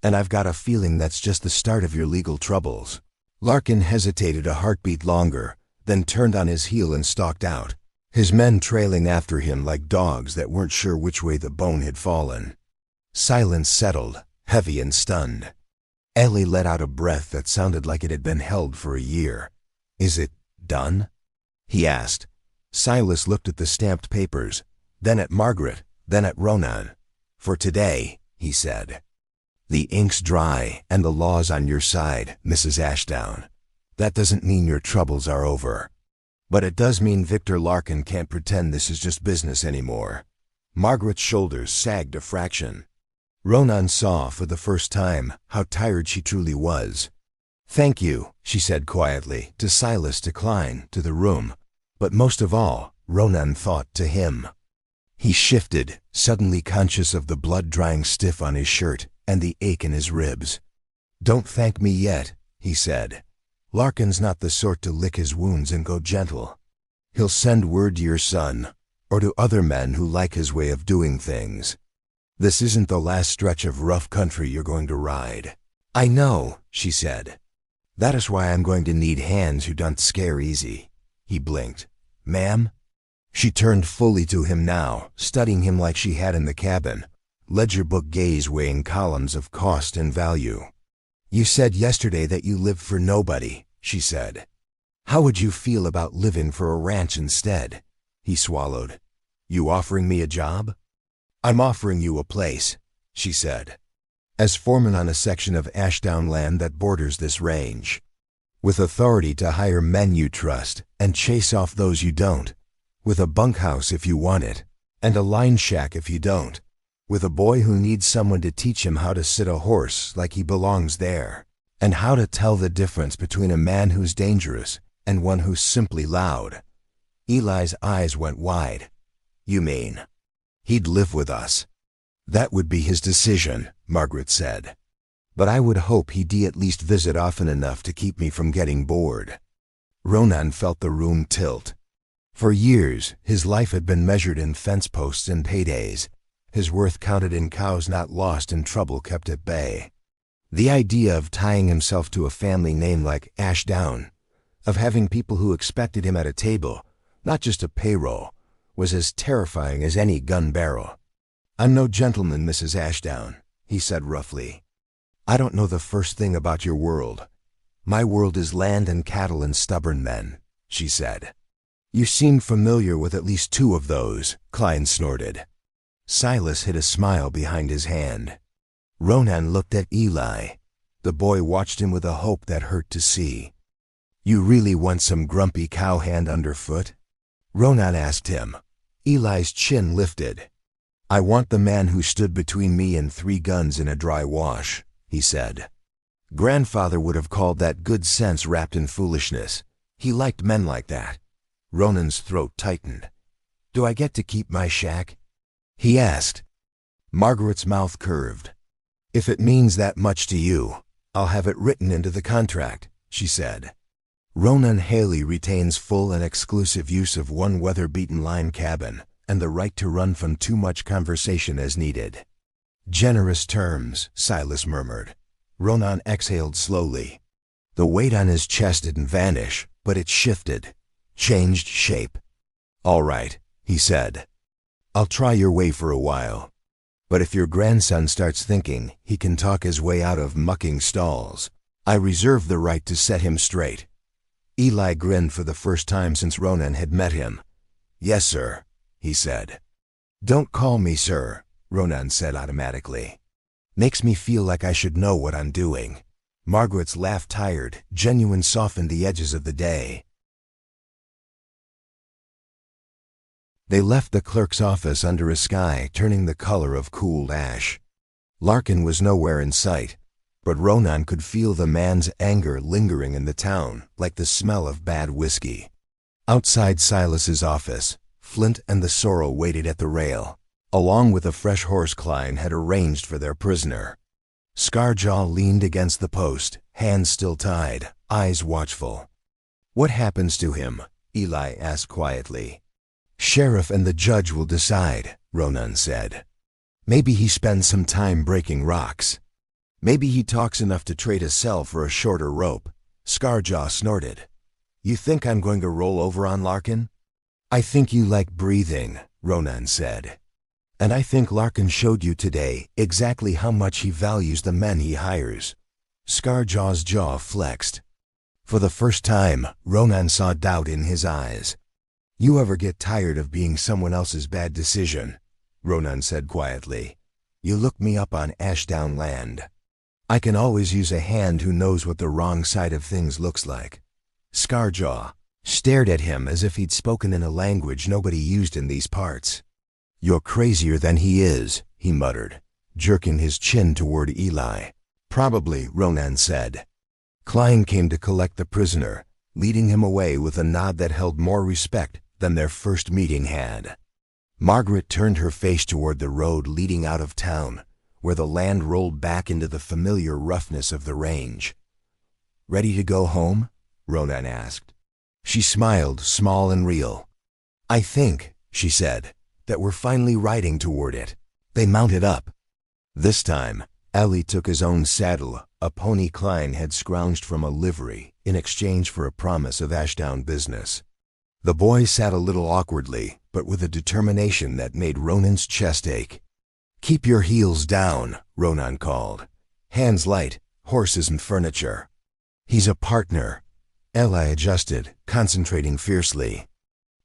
And I've got a feeling that's just the start of your legal troubles." Larkin hesitated a heartbeat longer, then turned on his heel and stalked out, his men trailing after him like dogs that weren't sure which way the bone had fallen. Silence settled, heavy and stunned. Ellie let out a breath that sounded like it had been held for a year. "Is it done?" he asked. Silas looked at the stamped papers, then at Margaret, then at Ronan. "For today," he said. "The ink's dry and the law's on your side, Mrs. Ashdown. That doesn't mean your troubles are over. But it does mean Victor Larkin can't pretend this is just business anymore." Margaret's shoulders sagged a fraction. Ronan saw for the first time how tired she truly was. "Thank you," she said quietly, to Silas, to Klein, to the room. But most of all, Ronan thought, to him. He shifted, suddenly conscious of the blood drying stiff on his shirt and the ache in his ribs. "Don't thank me yet," he said. "Larkin's not the sort to lick his wounds and go gentle. He'll send word to your son, or to other men who like his way of doing things. This isn't the last stretch of rough country you're going to ride." "I know," she said. "That is why I'm going to need hands who don't scare easy." He blinked. "Ma'am?" She turned fully to him now, studying him like she had in the cabin, ledger book gaze weighing columns of cost and value. "You said yesterday that you lived for nobody," she said. "How would you feel about living for a ranch instead?" He swallowed. "You offering me a job?" "I'm offering you a place," she said. "As foreman on a section of Ashdown land that borders this range. With authority to hire men you trust and chase off those you don't. With a bunkhouse if you want it, and a line shack if you don't. With a boy who needs someone to teach him how to sit a horse like he belongs there, and how to tell the difference between a man who's dangerous and one who's simply loud." Eli's eyes went wide. "You mean he'd live with us?" "That would be his decision," Margaret said. but I would hope he'd at least visit often enough to keep me from getting bored. Ronan felt the room tilt. For years, his life had been measured in fence posts and paydays, his worth counted in cows not lost and trouble kept at bay. The idea of tying himself to a family name like Ashdown, of having people who expected him at a table, not just a payroll, was as terrifying as any gun barrel. "I'm no gentleman, Mrs. Ashdown," he said roughly. "I don't know the first thing about your world. My world is land and cattle and stubborn men," she said. "You seem familiar with at least two of those," Klein snorted. Silas hid a smile behind his hand. Ronan looked at Eli. The boy watched him with a hope that hurt to see. "You really want some grumpy cowhand underfoot?" Ronan asked him. Eli's chin lifted. "I want the man who stood between me and 3 guns in a dry wash," he said. Grandfather would have called that good sense wrapped in foolishness. He liked men like that. Ronan's throat tightened. "Do I get to keep my shack?" he asked. Margaret's mouth curved. "If it means that much to you, I'll have it written into the contract," she said. Ronan Haley retains full and exclusive use of one weather-beaten line cabin and the right to run from too much conversation as needed. "Generous terms," Silas murmured. Ronan exhaled slowly. The weight on his chest didn't vanish, but it shifted, changed shape. "All right," he said. "I'll try your way for a while. But if your grandson starts thinking he can talk his way out of mucking stalls, I reserve the right to set him straight." Eli grinned for the first time since Ronan had met him. "Yes, sir," he said. "Don't call me sir," Ronan said automatically. "Makes me feel like I should know what I'm doing." Margaret's laugh, tired, genuine, softened the edges of the day. They left the clerk's office under a sky turning the color of cooled ash. Larkin was nowhere in sight, but Ronan could feel the man's anger lingering in the town like the smell of bad whiskey. Outside Silas's office, Flint and the sorrel waited at the rail, along with a fresh horse Klein had arranged for their prisoner. Scarjaw leaned against the post, hands still tied, eyes watchful. "What happens to him?" Eli asked quietly. "Sheriff and the judge will decide," Ronan said. "Maybe he spends some time breaking rocks. Maybe he talks enough to trade a cell for a shorter rope." Scarjaw snorted. "You think I'm going to roll over on Larkin?" "I think you like breathing," Ronan said. "And I think Larkin showed you today exactly how much he values the men he hires." Scarjaw's jaw flexed. For the first time, Ronan saw doubt in his eyes. "You ever get tired of being someone else's bad decision?" Ronan said quietly. "You look me up on Ashdown land. I can always use a hand who knows what the wrong side of things looks like." Scarjaw stared at him as if he'd spoken in a language nobody used in these parts. "You're crazier than he is," he muttered, jerking his chin toward Eli. "Probably," Ronan said. Klein came to collect the prisoner, leading him away with a nod that held more respect than their first meeting had. Margaret turned her face toward the road leading out of town, where the land rolled back into the familiar roughness of the range. "Ready to go home?" Ronan asked. She smiled, small and real. "I think," she said, "that we're finally riding toward it." They mounted up. This time, Ellie took his own saddle, a pony Klein had scrounged from a livery in exchange for a promise of Ashdown business. The boy sat a little awkwardly, but with a determination that made Ronan's chest ache. "Keep your heels down," Ronan called. "Hands light, horse isn't furniture." "He's a partner." Eli adjusted, concentrating fiercely.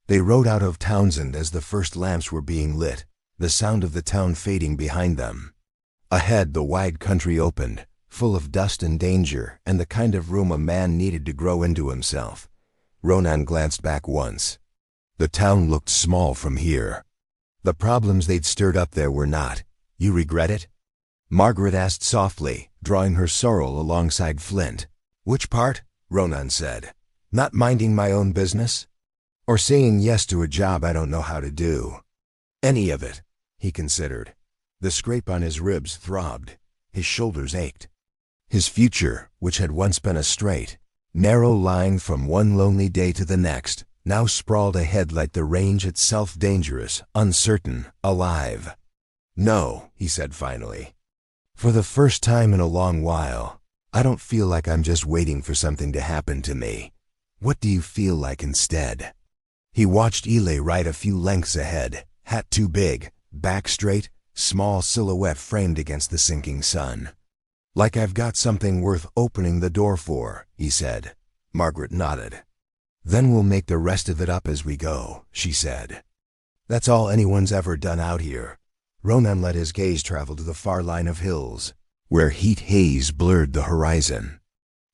They rode out of Townsend as the first lamps were being lit, the sound of the town fading behind them. Ahead, the wide country opened, full of dust and danger and the kind of room a man needed to grow into himself. Ronan glanced back once. The town looked small from here. The problems they'd stirred up there were not. "You regret it?" Margaret asked softly, drawing her sorrel alongside Flint. "Which part?" Ronan said. "Not minding my own business? Or saying yes to a job I don't know how to do?" "Any of it," he considered. The scrape on his ribs throbbed. His shoulders ached. His future, which had once been a straight, narrow line from one lonely day to the next, now sprawled ahead like the range itself, dangerous, uncertain, alive. "No," he said finally. "For the first time in a long while, I don't feel like I'm just waiting for something to happen to me. What do you feel like instead?" He watched Eli ride a few lengths ahead, hat too big, back straight, small silhouette framed against the sinking sun. "Like I've got something worth opening the door for," he said. Margaret nodded. "Then we'll make the rest of it up as we go," she said. "That's all anyone's ever done out here." Ronan let his gaze travel to the far line of hills, where heat haze blurred the horizon.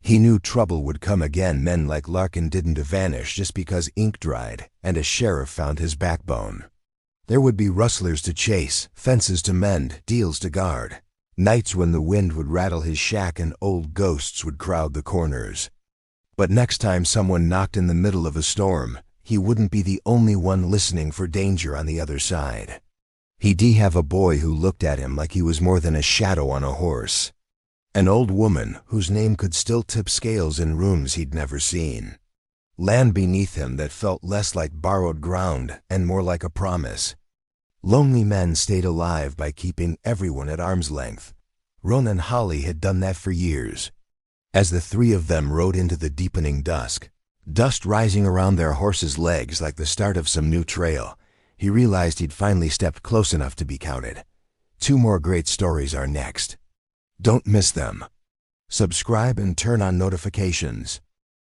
He knew trouble would come again. Men like Larkin didn't vanish just because ink dried and a sheriff found his backbone. There would be rustlers to chase, fences to mend, deals to guard. Nights when the wind would rattle his shack and old ghosts would crowd the corners. But next time someone knocked in the middle of a storm, he wouldn't be the only one listening for danger on the other side. He'd have a boy who looked at him like he was more than a shadow on a horse. An old woman whose name could still tip scales in rooms he'd never seen. Land beneath him that felt less like borrowed ground and more like a promise. Lonely men stayed alive by keeping everyone at arm's length. Ronan Holly had done that for years. As the three of them rode into the deepening dusk, dust rising around their horses' legs like the start of some new trail, he realized he'd finally stepped close enough to be counted. 2 more great stories are next. Don't miss them. Subscribe and turn on notifications.